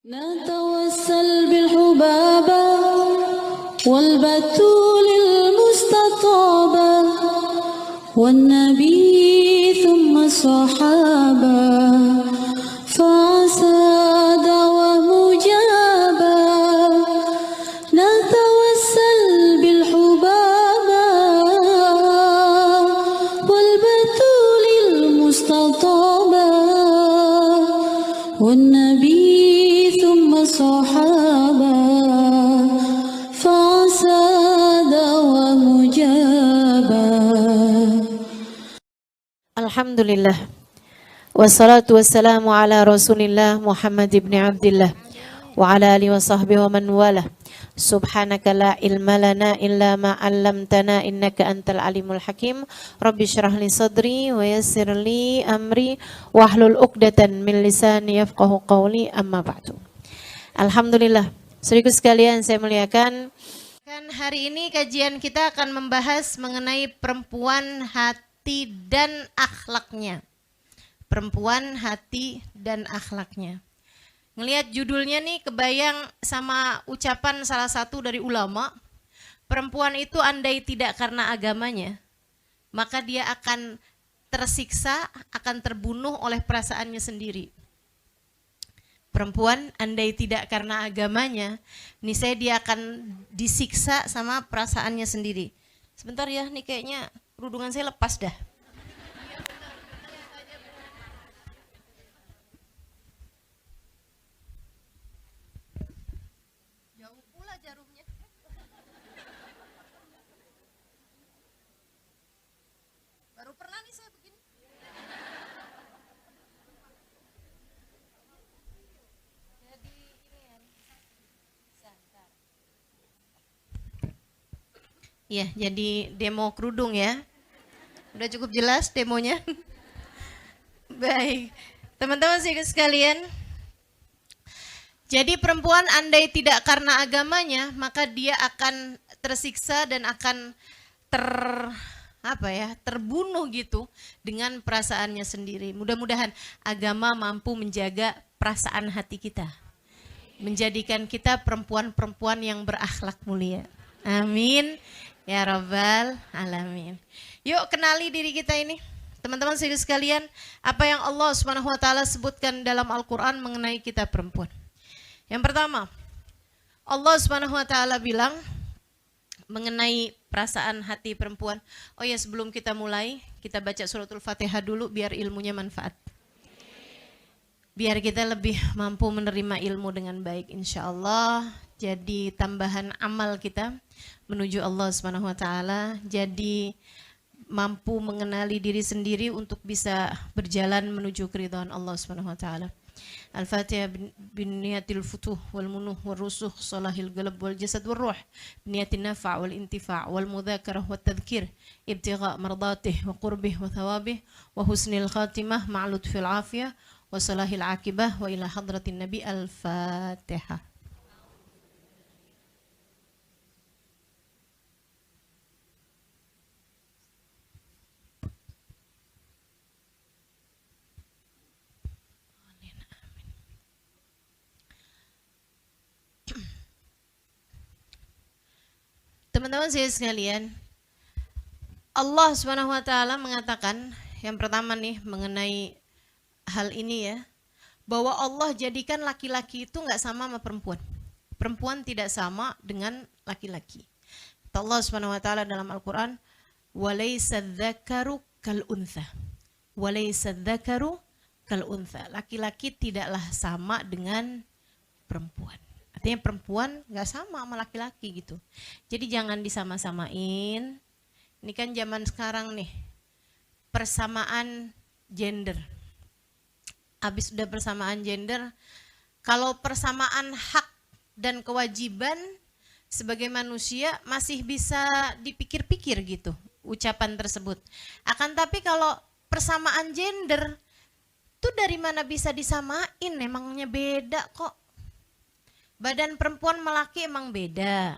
نتوسل بالحبابة والبتول المستطابة والنبي ثم الصحابة فعسى دعوة مجابة نتوسل بالحبابة والبتول المستطابة والنبي ثم الصحابة فعسى دعوة مجابة. Alhamdulillah. Wassalatu wassalamu ala Rasulillah Muhammad ibn Abdillah wa ala alihi wa sahbihi wa man wala. Subhanaka la ilma lana illa ma 'allamtana innaka antal alimul hakim. Rabbi shrah li sadri wa yassir li amri wahlul 'uqdatan min lisani yafqahu qawli, amma ba'du. Alhamdulillah. Saudaraku sekalian, saya muliakan. Hari ini kajian kita akan membahas mengenai perempuan hati dan akhlaknya. Perempuan hati dan akhlaknya. Ngelihat judulnya nih kebayang sama ucapan salah satu dari ulama, perempuan itu andai tidak karena agamanya, maka dia akan tersiksa, akan terbunuh oleh perasaannya sendiri. Perempuan andai tidak karena agamanya, niscaya dia akan disiksa sama perasaannya sendiri. Sebentar ya, nih kayaknya kerudungan saya lepas dah. Jauh pula jarumnya. Baru pernah nih saya begini. Iya, jadi demo kerudung ya. Udah cukup jelas demonya? Baik, teman-teman sekalian. Jadi perempuan andai tidak karena agamanya, maka dia akan tersiksa dan akan terbunuh gitu dengan perasaannya sendiri. Mudah-mudahan agama mampu menjaga perasaan hati kita. Menjadikan kita perempuan-perempuan yang berakhlak mulia. Amin. Ya Rabbal Alamin. Yuk kenali diri kita ini. Teman-teman sekalian, apa yang Allah Subhanahu wa taala sebutkan dalam Al-Qur'an mengenai kita perempuan. Yang pertama, Allah Subhanahu wa taala bilang mengenai perasaan hati perempuan. Oh ya, sebelum kita mulai, kita baca suratul Fatihah dulu biar ilmunya manfaat. Biar kita lebih mampu menerima ilmu dengan baik insyaallah. Jadi tambahan amal kita menuju Allah Subhanahu wa taala, jadi mampu mengenali diri sendiri untuk bisa berjalan menuju keridhaan Allah Subhanahu wa taala. Al-Fatihah bin niyatil futuh wal munuh wal rusuh salahil qalb wal jasad wal ruh niyatin nafa' wal intifa' wal mudzakarah wat tadhkir ibtigha' mardatih wa qurbih wa thawabih wa husnil khatimah ma'a lutfil afiyah wa salahil akibah wa ila hadratin nabi. Al-Fatihah. Teman-teman saya sekalian, Allah Subhanahu wa taala mengatakan yang pertama nih mengenai hal ini ya, bahwa Allah jadikan laki-laki itu enggak sama sama perempuan. Perempuan tidak sama dengan laki-laki. Allah Subhanahu wa taala dalam Al-Qur'an, "Walaysa dzakaru kal untha." Walaysa dzakaru kal untha. Laki-laki tidaklah sama dengan perempuan. Artinya perempuan nggak sama laki-laki gitu. Jadi jangan disama-samain. Ini kan zaman sekarang nih, persamaan gender. Habis udah persamaan gender, kalau persamaan hak dan kewajiban sebagai manusia masih bisa dipikir-pikir gitu ucapan tersebut. Akan tapi kalau persamaan gender tuh dari mana bisa disamain, emangnya beda kok. Badan perempuan sama laki emang beda,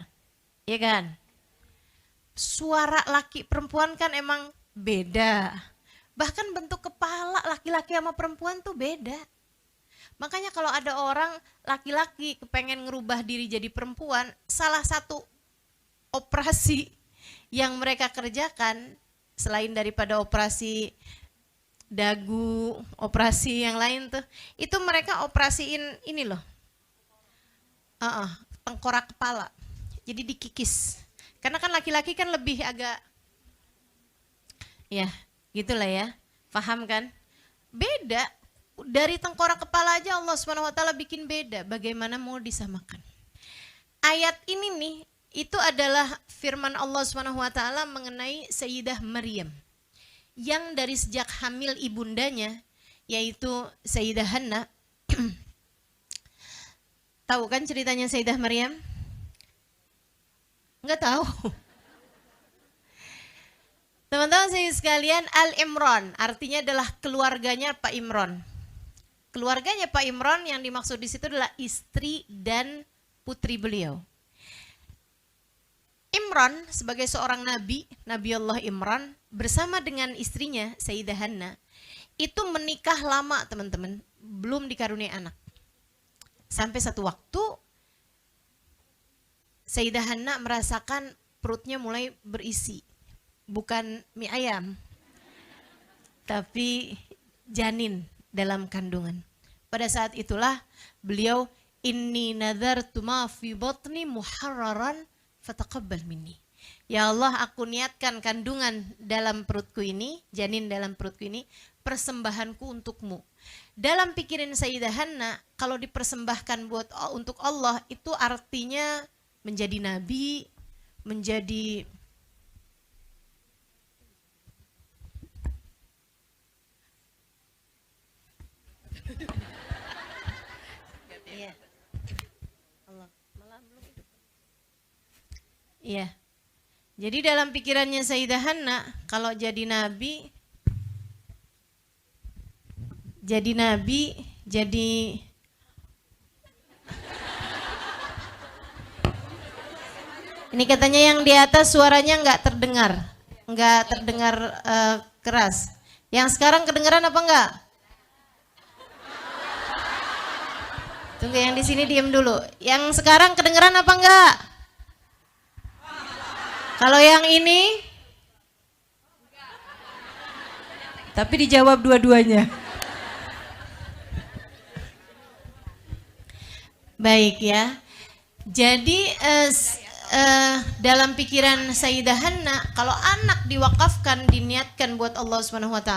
ya kan? Suara laki perempuan kan emang beda. Bahkan bentuk kepala laki-laki sama perempuan tuh beda. Makanya kalau ada orang laki-laki kepengen ngerubah diri jadi perempuan, salah satu operasi yang mereka kerjakan selain daripada operasi dagu, operasi yang lain tuh, itu mereka operasiin ini loh, tengkorak kepala. Jadi dikikis. Karena kan laki-laki kan lebih agak, ya gitulah ya, paham kan? Beda, dari tengkorak kepala aja Allah SWT bikin beda. Bagaimana mau disamakan? Ayat ini nih, itu adalah firman Allah SWT mengenai Sayyidah Maryam yang dari sejak hamil ibundanya, yaitu Sayyidah Hanna. Tahu kan ceritanya Sayyidah Maryam? Enggak tahu. Teman-teman saya sekalian, Al-Imran artinya adalah keluarganya Pak Imran. Keluarganya Pak Imran yang dimaksud di situ adalah istri dan putri beliau. Imran sebagai seorang nabi, Nabi Allah Imran bersama dengan istrinya Sayyidah Hanna itu menikah lama teman-teman, belum dikaruniai anak. Sampai satu waktu Sayyidah Hanna merasakan perutnya mulai berisi, bukan mie ayam, tapi janin dalam kandungan. Pada saat itulah beliau, inni nadartu ma fi batni muharraran fataqabbal minni. Ya Allah, aku niatkan kandungan dalam perutku ini, janin dalam perutku ini, persembahanku untukmu. Dalam pikiran Sayyidah Hanna, kalau dipersembahkan untuk Allah itu artinya menjadi nabi, menjadi Iya. Jadi dalam pikirannya Sayyidah Hanna, kalau jadi nabi, ini katanya yang di atas suaranya nggak terdengar keras. Yang sekarang kedengaran apa enggak? Tunggu, yang di sini diem dulu. Yang sekarang kedengaran apa enggak? Kalau yang ini, tapi dijawab dua-duanya. Baik ya. Jadi dalam pikiran Sayyidah Hanna, kalau anak diwakafkan, diniatkan buat Allah SWT,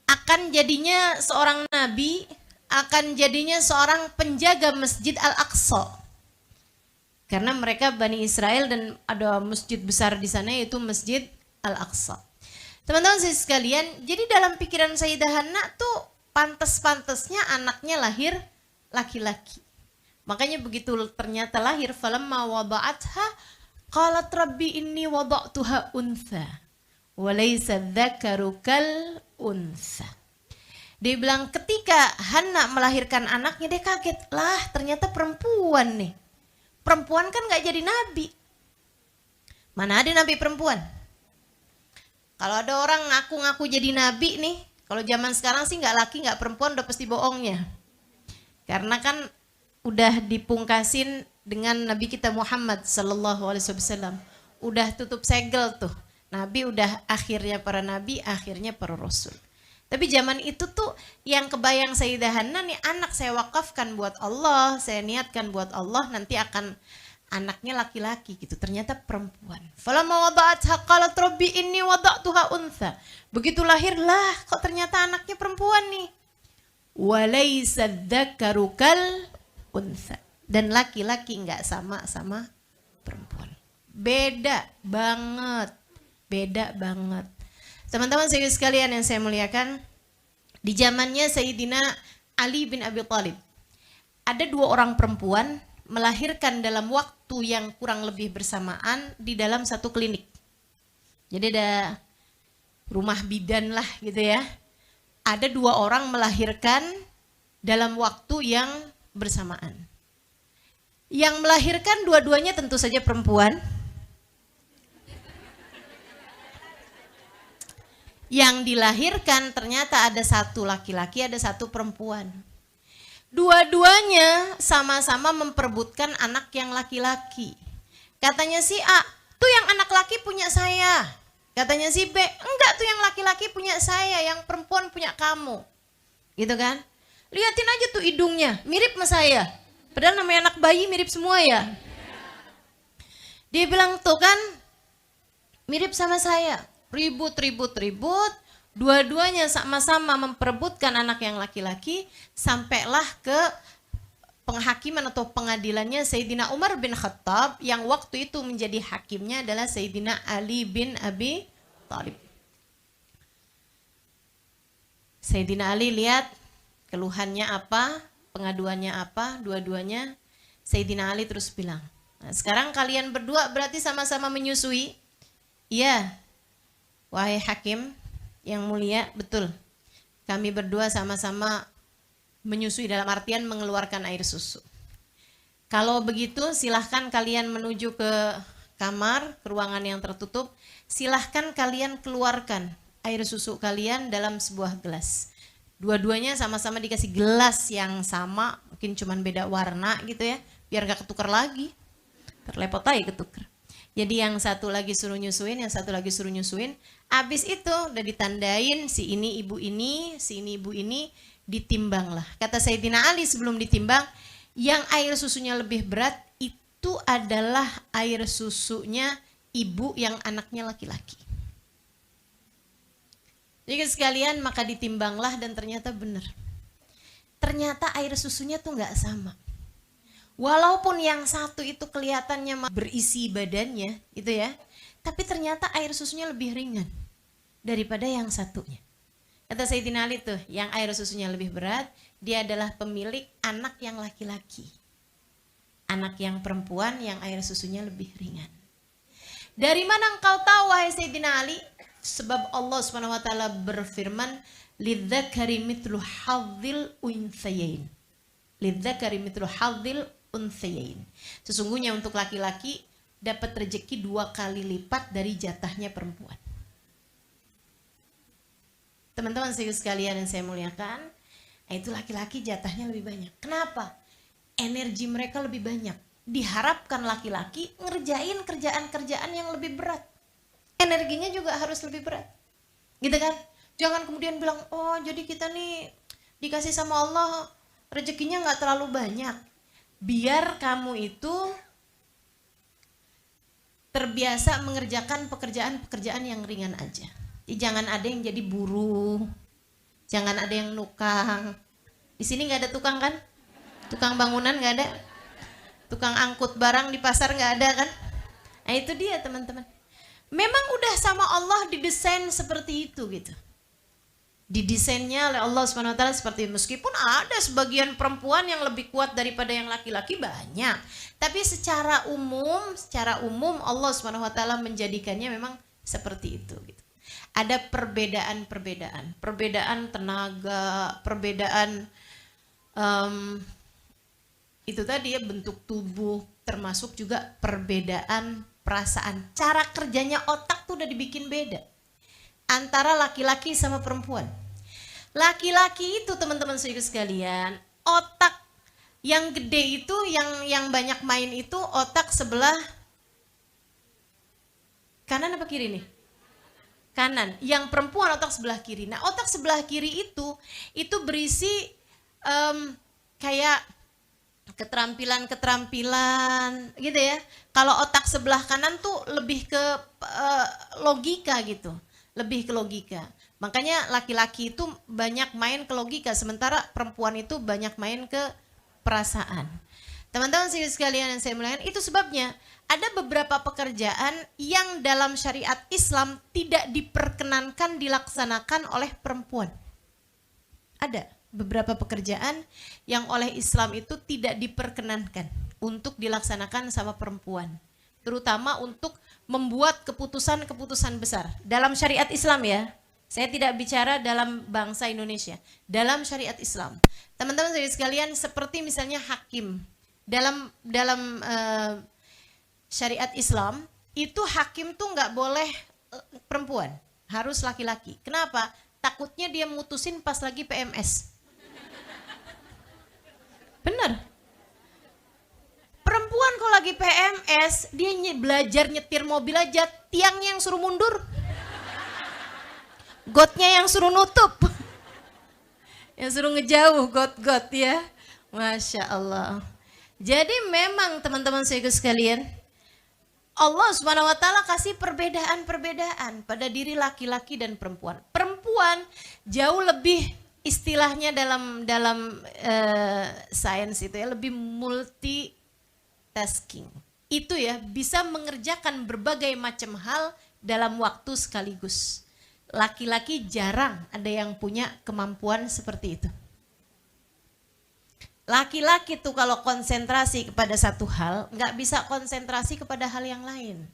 akan jadinya seorang nabi, akan jadinya seorang penjaga Masjid Al-Aqsa. Karena mereka Bani Israel dan ada masjid besar di sana, yaitu Masjid Al-Aqsa. Teman-teman saya sekalian, jadi dalam pikiran Sayyidah Hanna tuh pantas-pantasnya anaknya lahir laki-laki. Makanya begitu ternyata lahir, falamma wada'atha qalat rabbi inni wada'tuha untha wa laysa dzakaru kal untha. Dia bilang ketika Hanna melahirkan anaknya, dia kaget, lah ternyata perempuan nih. Perempuan kan gak jadi nabi. Mana ada nabi perempuan? Kalau ada orang ngaku-ngaku jadi nabi nih, kalau zaman sekarang sih gak laki gak perempuan, udah pasti bohongnya. Karena kan udah dipungkasin dengan Nabi kita Muhammad sallallahu alaihi wasallam. Udah tutup segel tuh. Nabi udah akhirnya para nabi, akhirnya para rasul. Tapi zaman itu tuh yang kebayang Sayyidah Hanna nih, anak saya wakafkan buat Allah, saya niatkan buat Allah, nanti akan anaknya laki-laki gitu. Ternyata perempuan. Falamma wada'atha qalat rabbi inni wada'tuha untha. Begitu lahir, lah kok ternyata anaknya perempuan nih. Walaysa dzakaru kal untha. Dan laki-laki enggak sama perempuan. Beda banget. Beda banget. Teman-teman saya sekalian yang saya muliakan, di zamannya Sayyidina Ali bin Abi Thalib, ada dua orang perempuan melahirkan dalam waktu yang kurang lebih bersamaan di dalam satu klinik. Jadi ada rumah bidan lah gitu ya. Ada dua orang melahirkan dalam waktu yang bersamaan. Yang melahirkan dua-duanya tentu saja perempuan. Yang dilahirkan ternyata ada satu laki-laki, ada satu perempuan. Dua-duanya sama-sama memperebutkan anak yang laki-laki. Katanya si A, tuh yang anak laki punya saya. Katanya si B, enggak tuh yang laki-laki punya saya, yang perempuan punya kamu. Gitu kan? Liatin aja tuh hidungnya, mirip sama saya. Padahal namanya anak bayi mirip semua ya. Dia bilang tuh kan, mirip sama saya. Ribut. Dua-duanya sama-sama memperebutkan anak yang laki-laki, sampailah ke penghakiman atau pengadilannya Sayyidina Umar bin Khattab, yang waktu itu menjadi hakimnya adalah Sayyidina Ali bin Abi Thalib. Sayyidina Ali lihat keluhannya apa, pengaduannya apa, dua-duanya. Sayyidina Ali terus bilang, nah, sekarang kalian berdua berarti sama-sama menyusui. Iya, wahai hakim yang mulia, betul. Kami berdua sama-sama menyusui, dalam artian mengeluarkan air susu. Kalau begitu silahkan kalian menuju ke kamar, ke ruangan yang tertutup. Silahkan kalian keluarkan air susu kalian dalam sebuah gelas. Dua-duanya sama-sama dikasih gelas yang sama, mungkin cuman beda warna gitu ya, biar gak ketukar lagi. Terlepot aja ketukar. Jadi yang satu lagi suruh nyusuin, yang satu lagi suruh nyusuin. Abis itu udah ditandain si ini ibu ini, si ini ibu ini, ditimbang lah. Kata Sayyidina Ali sebelum ditimbang, yang air susunya lebih berat itu adalah air susunya ibu yang anaknya laki-laki. Jadi sekalian maka ditimbanglah dan ternyata benar. Ternyata air susunya tuh nggak sama. Walaupun yang satu itu kelihatannya berisi badannya gitu ya, tapi ternyata air susunya lebih ringan daripada yang satunya. Kata Sayyidina Ali tuh, yang air susunya lebih berat, dia adalah pemilik anak yang laki-laki. Anak yang perempuan yang air susunya lebih ringan. Dari mana engkau tahu wahai Sayyidina Ali? Sebab Allah SWT berfirman, lidzakari mithlu hadzil unthayain. Lidzakari mithlu hadzil unthayain. Sesungguhnya untuk laki-laki dapat rezeki 2 kali lipat dari jatahnya perempuan. Teman-teman sekalian yang saya muliakan, itu laki-laki jatahnya lebih banyak. Kenapa? Energi mereka lebih banyak. Diharapkan laki-laki ngerjain kerjaan-kerjaan yang lebih berat. Energinya juga harus lebih berat. Gitu kan? Jangan kemudian bilang, oh jadi kita nih dikasih sama Allah rezekinya nggak terlalu banyak. Biar kamu itu terbiasa mengerjakan pekerjaan-pekerjaan yang ringan aja. Jangan ada yang jadi buruh, jangan ada yang nukang. Di sini nggak ada tukang kan? Tukang bangunan nggak ada, tukang angkut barang di pasar nggak ada kan? Nah itu dia teman-teman. Memang udah sama Allah didesain seperti itu gitu. Didesainnya oleh Allah SWT seperti itu. Meskipun ada sebagian perempuan yang lebih kuat daripada yang laki-laki banyak. Tapi secara umum Allah SWT menjadikannya memang seperti itu gitu. Ada perbedaan tenaga, perbedaan itu tadi ya, bentuk tubuh, termasuk juga perbedaan perasaan. Cara kerjanya otak tuh udah dibikin beda antara laki-laki sama perempuan. Laki-laki itu teman-teman sekalian, otak yang gede itu, yang banyak main itu otak sebelah kanan apa kiri nih? Kanan. Yang perempuan otak sebelah kiri. Nah otak sebelah kiri itu berisi kayak keterampilan gitu ya. Kalau otak sebelah kanan tuh lebih ke logika gitu, lebih ke logika. Makanya laki-laki itu banyak main ke logika, sementara perempuan itu banyak main ke perasaan. Teman-teman sekalian yang saya muliakan, itu sebabnya ada beberapa pekerjaan yang dalam syariat Islam tidak diperkenankan dilaksanakan oleh perempuan. Ada beberapa pekerjaan yang oleh Islam itu tidak diperkenankan untuk dilaksanakan sama perempuan, terutama untuk membuat keputusan-keputusan besar dalam syariat Islam ya. Saya tidak bicara dalam bangsa Indonesia, dalam syariat Islam. Teman-teman sekalian, seperti misalnya hakim dalam syariat Islam itu hakim tuh nggak boleh perempuan, harus laki-laki. Kenapa? Takutnya dia mutusin pas lagi PMS. Bener. Perempuan kalau lagi PMS, dia belajar nyetir mobil aja, tiangnya yang suruh mundur. Gotnya yang suruh nutup. Yang suruh ngejauh got-got ya. Masya Allah. Jadi memang teman-teman saya sekalian, Allah Subhanahu wa taala kasih perbedaan-perbedaan pada diri laki-laki dan perempuan. Perempuan jauh lebih istilahnya dalam sains itu ya, lebih multitasking. Itu ya, bisa mengerjakan berbagai macam hal dalam waktu sekaligus. Laki-laki jarang ada yang punya kemampuan seperti itu. Laki-laki tuh kalau konsentrasi kepada satu hal, nggak bisa konsentrasi kepada hal yang lain.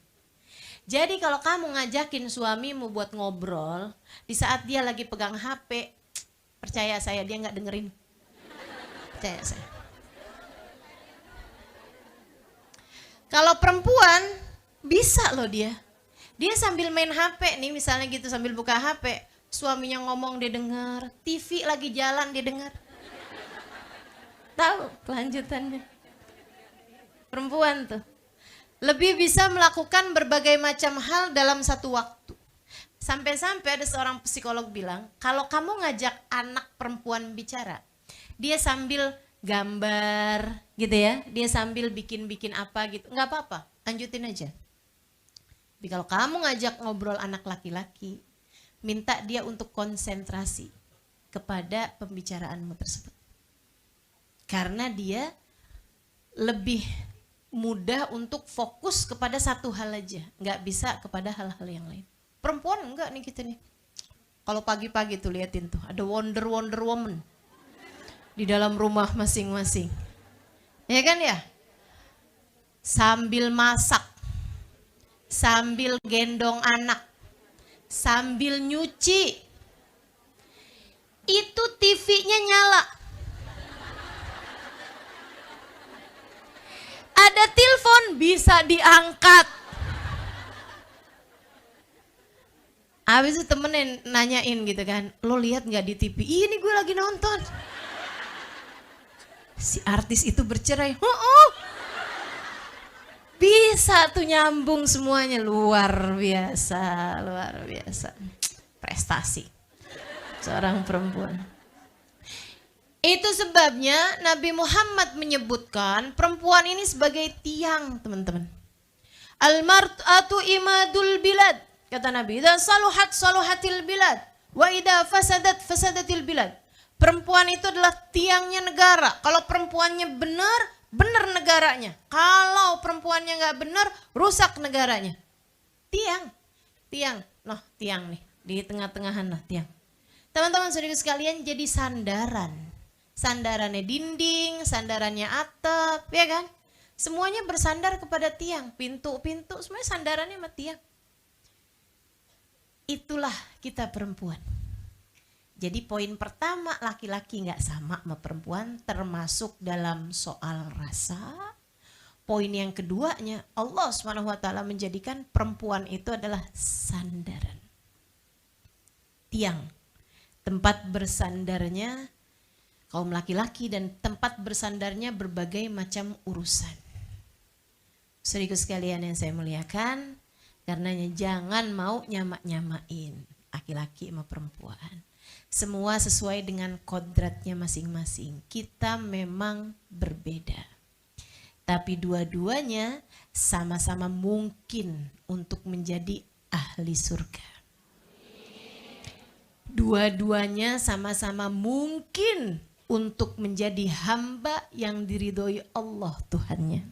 Jadi kalau kamu ngajakin suamimu buat ngobrol, di saat dia lagi pegang HP, percaya saya dia nggak dengerin. Percaya saya. Kalau perempuan, bisa loh dia. Dia sambil main HP nih, misalnya gitu sambil buka HP, suaminya ngomong dia dengar, TV lagi jalan dia dengar. Tahu kelanjutannya. Perempuan tuh lebih bisa melakukan berbagai macam hal dalam satu waktu. Sampai-sampai ada seorang psikolog bilang, kalau kamu ngajak anak perempuan bicara, dia sambil gambar gitu ya, dia sambil bikin-bikin apa gitu, nggak apa-apa, lanjutin aja. Tapi kalau kamu ngajak ngobrol anak laki-laki, minta dia untuk konsentrasi kepada pembicaraanmu tersebut. Karena dia lebih mudah untuk fokus kepada satu hal aja, nggak bisa kepada hal-hal yang lain. Perempuan enggak nih kita nih. Kalau pagi-pagi tuh liatin tuh, ada Wonder Woman di dalam rumah masing-masing. Ya kan ya? Sambil masak, sambil gendong anak, sambil nyuci. Itu TV-nya nyala. Ada telepon bisa diangkat. Habis itu temennya nanyain gitu kan, lo lihat nggak di TV? Ini gue lagi nonton. Si artis itu bercerai. Bisa tuh nyambung semuanya, luar biasa, luar biasa. Prestasi seorang perempuan. Itu sebabnya Nabi Muhammad menyebutkan perempuan ini sebagai tiang, teman-teman. Al-mar'atu imadul bilad, kata Nabi. Idza saluhat saluhatil bilad, wa idza fasadat fasadatil bilad. Perempuan itu adalah tiangnya negara. Kalau perempuannya benar, benar negaranya. Kalau perempuannya nggak benar, rusak negaranya. Tiang, tiang, noh tiang nih di tengah-tengahan lah tiang. Teman-teman saudara sekalian, jadi sandaran. Sandarannya dinding, sandarannya atap, ya kan? Semuanya bersandar kepada tiang, pintu-pintu semuanya sandarannya sama tiang. Itulah kita perempuan. Jadi poin pertama, laki-laki nggak sama perempuan, termasuk dalam soal rasa. Poin yang keduanya, Allah SWT menjadikan perempuan itu adalah sandaran. Tiang, tempat bersandarnya kaum laki-laki dan tempat bersandarnya berbagai macam urusan. Saudaraku sekalian yang saya muliakan, karenanya jangan mau nyamak-nyamain laki-laki sama perempuan. Semua sesuai dengan kodratnya masing-masing. Kita memang berbeda. Tapi dua-duanya sama-sama mungkin untuk menjadi ahli surga. Dua-duanya sama-sama mungkin untuk menjadi hamba yang diridhoi Allah Tuhannya.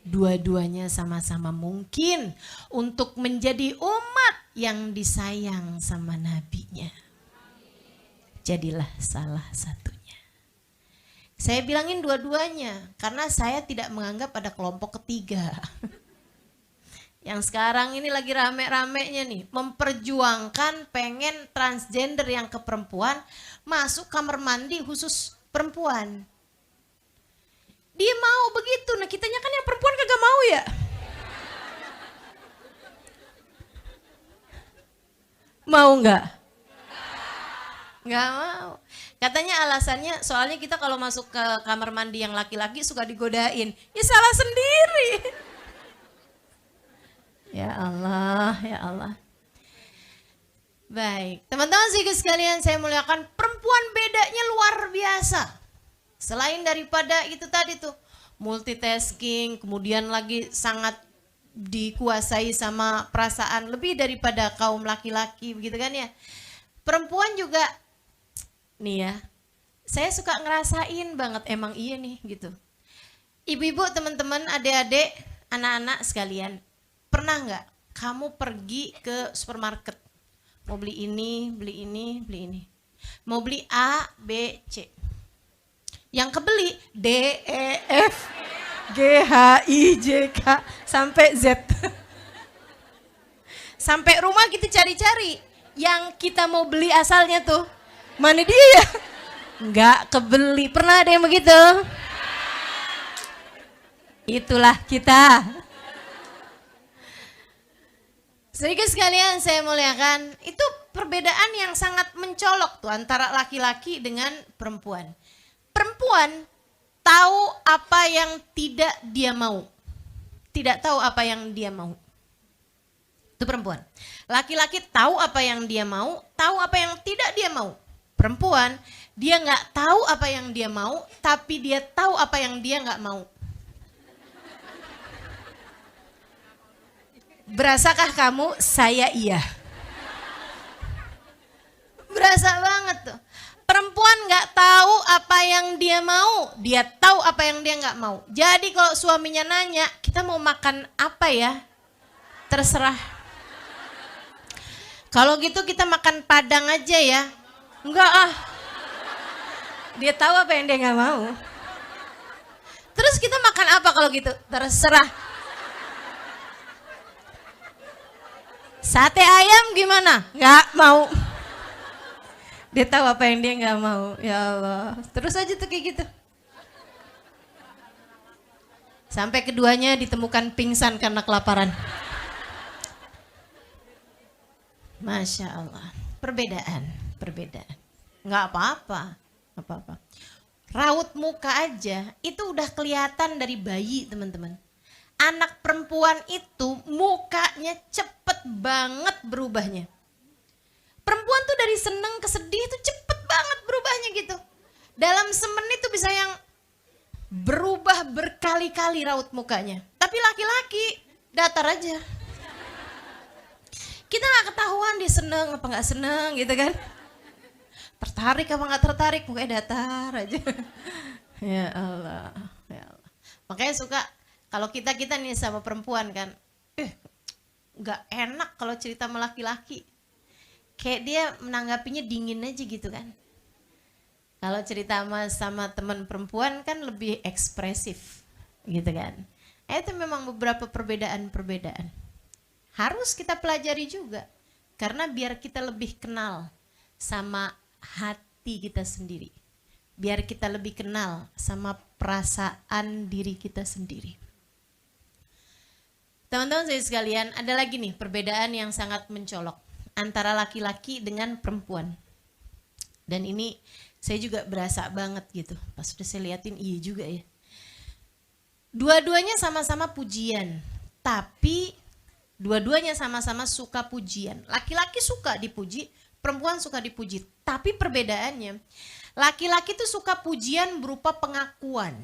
Dua-duanya sama-sama mungkin untuk menjadi umat yang disayang sama nabinya. Jadilah salah satunya. Saya bilangin dua-duanya karena saya tidak menganggap ada kelompok ketiga. Yang sekarang ini lagi rame-ramenya nih, memperjuangkan pengen transgender yang ke perempuan masuk kamar mandi khusus perempuan. Dia mau begitu, nah kitanya kan yang perempuan kagak mau ya. Mau nggak? Nggak mau. Katanya alasannya soalnya kita kalau masuk ke kamar mandi yang laki-laki suka digodain. Ya salah sendiri. Ya Allah, ya Allah. Baik, teman-teman sekalian saya muliakan, perempuan bedanya luar biasa. Selain daripada itu tadi tuh, multitasking, kemudian lagi sangat dikuasai sama perasaan lebih daripada kaum laki-laki begitu kan ya. Perempuan juga nih ya, saya suka ngerasain banget emang iya nih gitu. Ibu-ibu, teman-teman, adik-adik, anak-anak sekalian, pernah nggak kamu pergi ke supermarket mau beli ini, beli ini, beli ini, mau beli A, B, C, yang kebeli D, E, F, G, H, I, J, K sampai Z. Sampai rumah kita cari-cari yang kita mau beli asalnya tuh, mana dia? Nggak kebeli. Pernah ada yang begitu? Itulah kita. Sedikit sekalian saya muliakan, itu perbedaan yang sangat mencolok tuh antara laki-laki dengan perempuan. Perempuan tahu apa yang tidak dia mau. Tidak tahu apa yang dia mau. Itu perempuan. Laki-laki tahu apa yang dia mau, tahu apa yang tidak dia mau. Perempuan, dia nggak tahu apa yang dia mau, tapi dia tahu apa yang dia nggak mau. Berasakah kamu? Saya iya. Berasa banget tuh. Perempuan nggak tahu apa yang dia mau, dia tahu apa yang dia nggak mau. Jadi kalau suaminya nanya, kita mau makan apa ya? Terserah. Kalau gitu kita makan Padang aja ya. Enggak ah. Dia tahu apa yang dia nggak mau. Terus kita makan apa kalau gitu? Terserah. Sate ayam gimana? Nggak mau. Dia tahu apa yang dia nggak mau. Ya Allah. Terus aja tuh kayak gitu. Sampai keduanya ditemukan pingsan karena kelaparan. Masya Allah. Perbedaan. Nggak apa-apa. Raut muka aja itu udah kelihatan dari bayi, teman-teman. Anak perempuan itu mukanya cepet banget berubahnya. Perempuan tuh dari seneng ke sedih tuh cepet banget berubahnya gitu. Dalam semenit tuh bisa yang berubah berkali-kali raut mukanya. Tapi laki-laki datar aja. Kita gak ketahuan dia seneng apa gak seneng gitu kan. Tertarik apa gak tertarik, mukanya datar aja. Ya Allah, ya Allah. Makanya suka kalau kita nih sama perempuan kan, gak enak kalau cerita sama laki-laki. Kayak dia menanggapinya dingin aja gitu kan. Kalau cerita sama teman perempuan kan lebih ekspresif gitu kan. Itu memang beberapa perbedaan. Harus kita pelajari juga. Karena biar kita lebih kenal sama hati kita sendiri. Biar kita lebih kenal sama perasaan diri kita sendiri. Teman-teman saya sekalian, ada lagi nih perbedaan yang sangat mencolok antara laki-laki dengan perempuan. Dan ini saya juga berasa banget gitu. Pas udah saya liatin, iya juga ya. Dua-duanya sama-sama pujian, tapi dua-duanya sama-sama suka pujian. Laki-laki suka dipuji, perempuan suka dipuji. Tapi perbedaannya, laki-laki tuh suka pujian berupa pengakuan.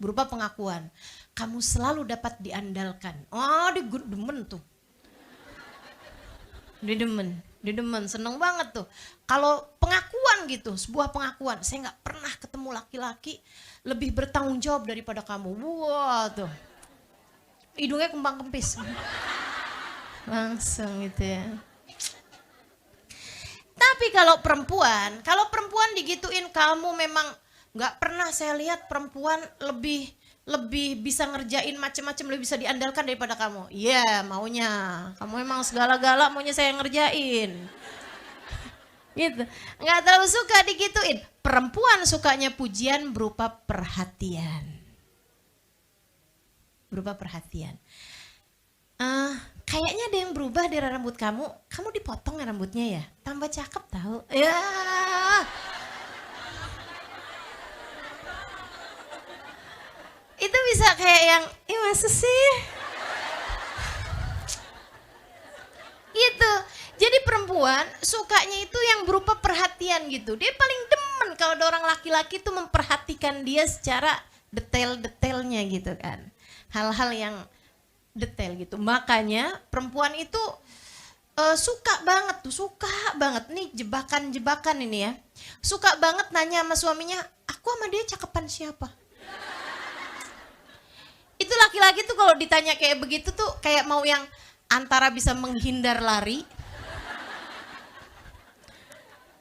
Berupa pengakuan. Kamu selalu dapat diandalkan. Oh, dia demen tuh. Dia demen, seneng banget tuh. Kalau pengakuan gitu, sebuah pengakuan. Saya gak pernah ketemu laki-laki lebih bertanggung jawab daripada kamu. Wah tuh. Hidungnya kembang kempis. Langsung gitu ya. Tapi kalau perempuan digituin, kamu memang gak pernah saya lihat perempuan lebih bisa ngerjain macem-macem, lebih bisa diandalkan daripada kamu. Iya, maunya. Kamu emang segala-gala maunya saya ngerjain. Gitu. Gak terlalu suka digituin. Perempuan sukanya pujian berupa perhatian. Berupa perhatian. Kayaknya ada yang berubah dari rambut kamu. Kamu dipotong ya rambutnya ya? Tambah cakep tahu. Ya. bisa kayak yang, masa sih? Gitu. Jadi perempuan sukanya itu yang berupa perhatian gitu. Dia paling demen kalau ada orang laki-laki itu memperhatikan dia secara detail-detailnya gitu kan. Hal-hal yang detail gitu. Makanya perempuan itu suka banget nih jebakan-jebakan ini ya. Suka banget nanya sama suaminya, aku sama dia cakepan siapa? Itu laki-laki tuh kalau ditanya kayak begitu tuh kayak mau yang antara bisa menghindar lari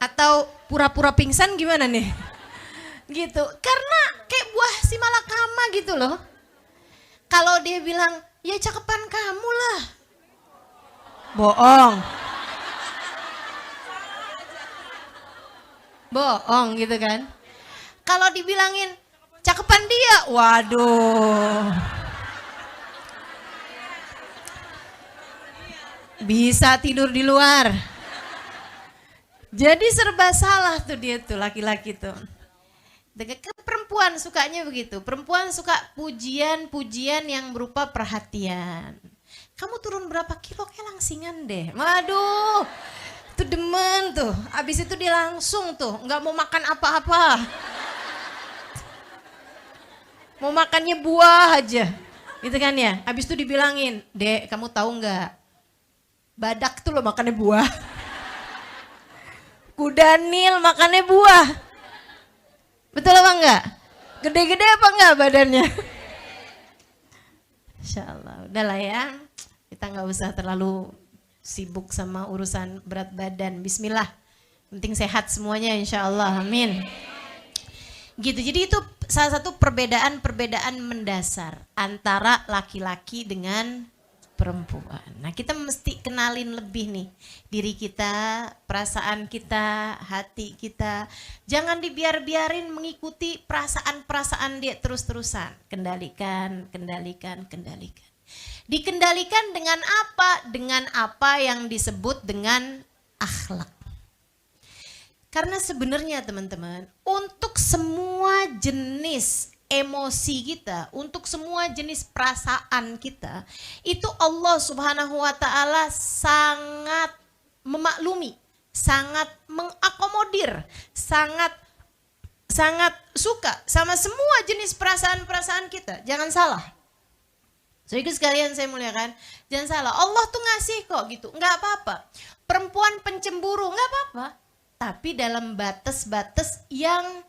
atau pura-pura pingsan gimana nih? Gitu. Karena kayak buah si malakama gitu loh. Kalau dia bilang, ya cakepan kamu lah. Bohong. Bohong gitu kan. Kalau dibilangin cakepan dia, waduh. Bisa tidur di luar. Jadi serba salah tuh dia tuh laki-laki tuh. Perempuan sukanya begitu. Perempuan suka pujian-pujian yang berupa perhatian. Kamu turun berapa kilo kayak langsingan deh. Waduh, tuh demen tuh. Abis itu dia langsung tuh nggak mau makan apa-apa. Mau makannya buah aja. Gitu kan ya. Abis itu dibilangin, Dek kamu tahu nggak? Badak tuh lo makannya buah. Kuda Nil makannya buah. Betul apa enggak? Gede-gede apa enggak badannya? Insya Allah. Udahlah ya. Kita nggak usah terlalu sibuk sama urusan berat badan. Bismillah. Penting sehat semuanya insya Allah. Amin. Gitu. Jadi itu salah satu perbedaan mendasar antara laki-laki dengan perempuan. Nah kita mesti kenalin lebih nih diri kita, perasaan kita, hati kita. Jangan dibiarin mengikuti perasaan-perasaan dia terus-terusan. Kendalikan. Dikendalikan dengan apa? Dengan apa yang disebut dengan akhlak. Karena sebenarnya teman-teman, untuk semua jenis emosi kita, untuk semua jenis perasaan kita, itu Allah Subhanahu wa taala sangat memaklumi, sangat mengakomodir, sangat suka sama semua jenis perasaan-perasaan kita. Jangan salah. Jadi sekalian saya muliakan, jangan salah. Allah tuh ngasih kok gitu, nggak apa-apa. Perempuan pencemburu nggak apa-apa, tapi dalam batas-batas yang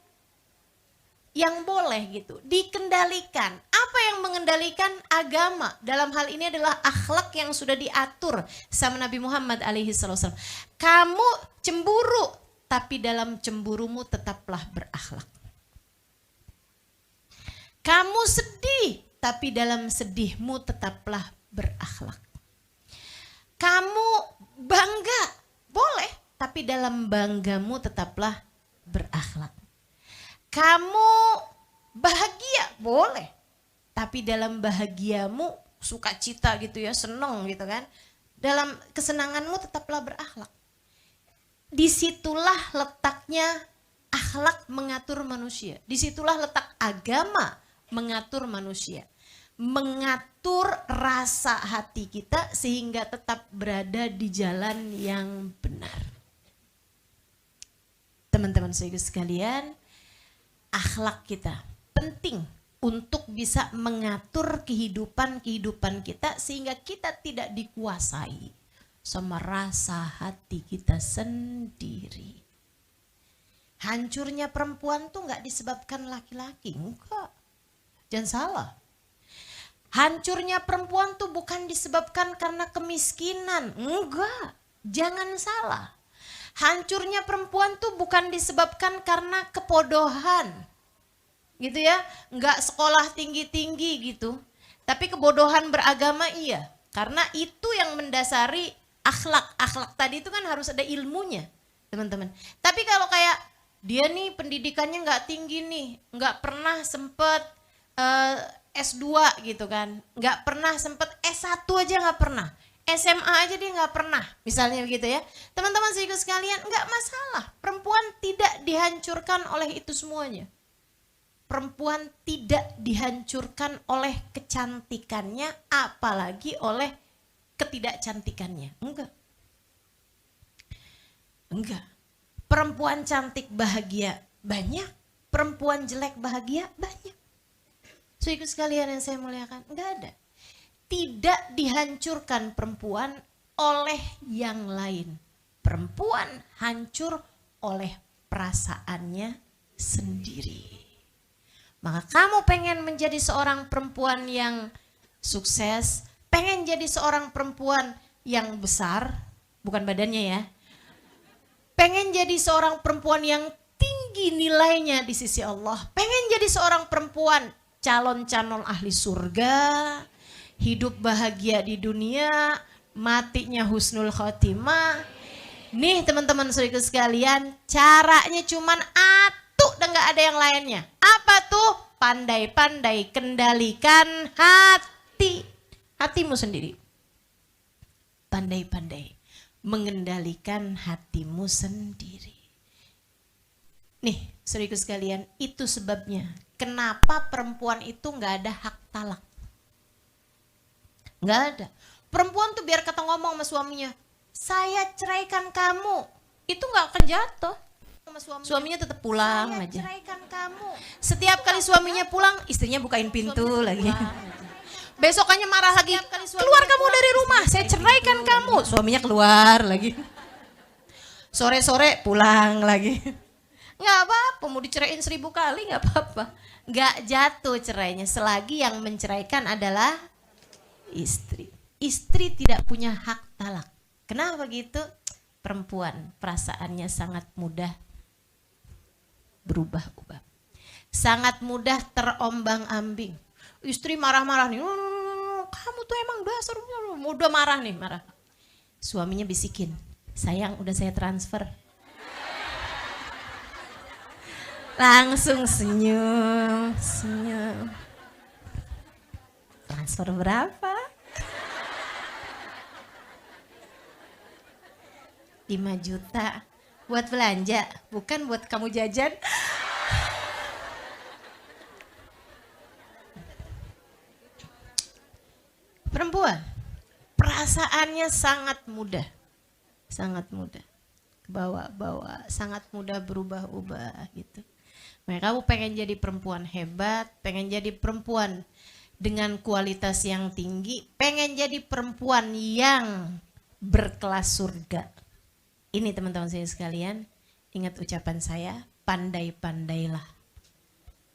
boleh gitu, dikendalikan. Apa yang mengendalikan? Agama. Dalam hal ini adalah akhlak yang sudah diatur sama Nabi Muhammad SAW. Kamu cemburu, tapi dalam cemburumu tetaplah berakhlak. Kamu sedih, tapi dalam sedihmu tetaplah berakhlak. Kamu bangga, boleh, tapi dalam banggamu tetaplah berakhlak. Kamu bahagia, boleh. Tapi dalam bahagiamu, sukacita gitu ya, seneng gitu kan. Dalam kesenanganmu tetaplah berakhlak. Disitulah letaknya akhlak mengatur manusia. Disitulah letak agama mengatur manusia. Mengatur rasa hati kita sehingga tetap berada di jalan yang benar. Teman-teman saya sekalian, akhlak kita penting untuk bisa mengatur kehidupan kita sehingga kita tidak dikuasai sama rasa hati kita sendiri. Hancurnya perempuan tuh nggak disebabkan laki-laki, enggak. Jangan salah. Hancurnya perempuan tuh bukan disebabkan karena kemiskinan, enggak. Jangan salah. Hancurnya perempuan tuh bukan disebabkan karena kebodohan, gitu ya, nggak sekolah tinggi-tinggi gitu, tapi kebodohan beragama iya, karena itu yang mendasari akhlak. Akhlak tadi itu kan harus ada ilmunya, teman-teman. Tapi kalau kayak dia nih pendidikannya nggak tinggi nih, nggak pernah sempet S2 gitu kan, nggak pernah sempet S1 aja nggak pernah. SMA aja dia nggak pernah, misalnya begitu ya. Teman-teman saudara sekalian, nggak masalah. Perempuan tidak dihancurkan oleh itu semuanya. perempuan tidak dihancurkan oleh kecantikannya, apalagi oleh ketidakcantikannya. Enggak. Perempuan cantik bahagia banyak, perempuan jelek bahagia banyak. Saudara sekalian yang saya muliakan, enggak ada. Tidak dihancurkan perempuan oleh yang lain. Perempuan hancur oleh perasaannya sendiri. Maka kamu pengen menjadi seorang perempuan yang sukses, pengen jadi seorang perempuan yang besar, bukan badannya ya. Pengen jadi seorang perempuan yang tinggi nilainya di sisi Allah. Pengen jadi seorang perempuan calon-calon ahli surga, hidup bahagia di dunia, matinya husnul khotimah. Nih teman-teman saudara sekalian, caranya cuman atuh dan gak ada yang lainnya. Apa tuh? Pandai-pandai kendalikan hatimu sendiri. Pandai-pandai mengendalikan hatimu sendiri. Nih saudara sekalian, itu sebabnya kenapa perempuan itu gak ada hak talak. Gak ada. Perempuan tuh biar kata ngomong sama suaminya, saya ceraikan kamu, itu gak akan jatuh. Suaminya tetap pulang saya aja. Ceraikan kamu. Setiap kali suaminya pulang, istrinya bukain pintu lagi. Besokannya marah lagi, keluar kamu dari rumah, saya ceraikan kamu. Suaminya keluar lagi. Sore-sore pulang lagi. Nggak apa-apa, mau diceraiin 1000 kali nggak apa-apa. Nggak jatuh cerainya, selagi yang menceraikan adalah istri. Istri tidak punya hak talak. Kenapa gitu? Perempuan perasaannya sangat mudah berubah-ubah. Sangat mudah terombang-ambing. Istri marah-marah nih, kamu tuh emang dasar udah marah nih, marah. Suaminya bisikin, sayang udah saya transfer. Langsung senyum. Transfer berapa? 5 juta. Buat belanja, bukan buat kamu jajan. Perempuan, perasaannya sangat mudah. Sangat mudah. Bawa-bawa, sangat mudah berubah-ubah gitu. Makanya kamu pengen jadi perempuan hebat, pengen jadi perempuan dengan kualitas yang tinggi, pengen jadi perempuan yang berkelas surga. Ini teman-teman saya sekalian, ingat ucapan saya, pandai-pandailah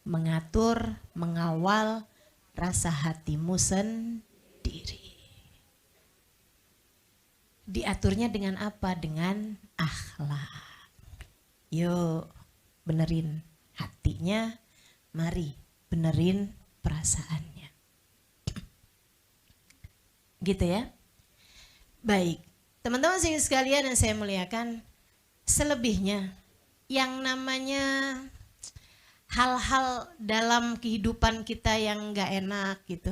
mengatur, mengawal rasa hatimu sendiri. Diaturnya dengan apa? Dengan akhlak. Yuk, benerin hatinya, mari benerin perasaannya. Gitu ya. Baik, teman-teman sekalian yang saya muliakan, selebihnya yang namanya hal-hal dalam kehidupan kita yang gak enak gitu,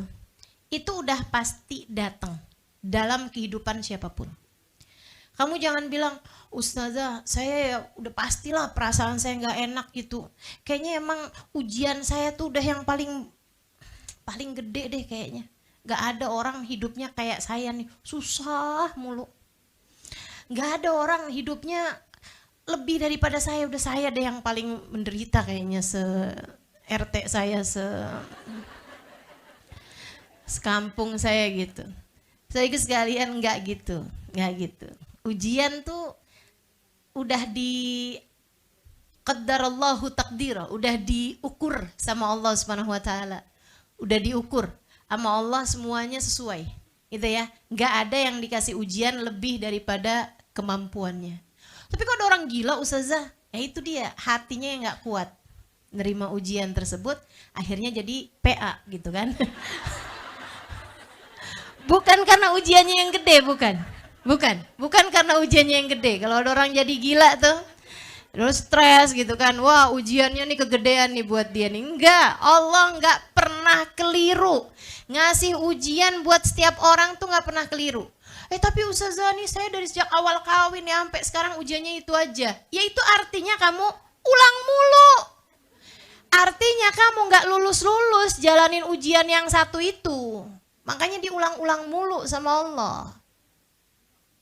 itu udah pasti datang dalam kehidupan siapapun. Kamu jangan bilang, Ustazah, saya ya udah pastilah perasaan saya gak enak gitu. Kayaknya emang ujian saya tuh udah yang paling gede deh kayaknya. Gak ada orang hidupnya kayak saya nih, susah mulu. Gak ada orang hidupnya lebih daripada saya, udah saya deh yang paling menderita kayaknya RT saya, sekampung saya gitu. Saya sekalian nggak gitu. Ujian tuh udah qaddarallahu taqdira, udah diukur sama Allah Subhanahu wa taala. Udah diukur sama Allah, semuanya sesuai. Gitu ya. Nggak ada yang dikasih ujian lebih daripada kemampuannya. Tapi kalau ada orang gila Ustazah, ya itu dia, hatinya yang nggak kuat nerima ujian tersebut, akhirnya jadi PA gitu kan. Bukan karena ujiannya yang gede, bukan karena ujiannya yang gede. Kalau ada orang jadi gila tuh, terus stres gitu kan, wah ujiannya nih kegedean nih buat dia nih. Enggak, Allah nggak pernah keliru. Ngasih ujian buat setiap orang tuh nggak pernah keliru. Tapi Ustazah nih saya dari sejak awal kawin ya sampai sekarang ujiannya itu aja. Ya itu artinya kamu ulang mulu. Artinya kamu nggak lulus-lulus jalanin ujian yang satu itu. Makanya diulang-ulang mulu sama Allah.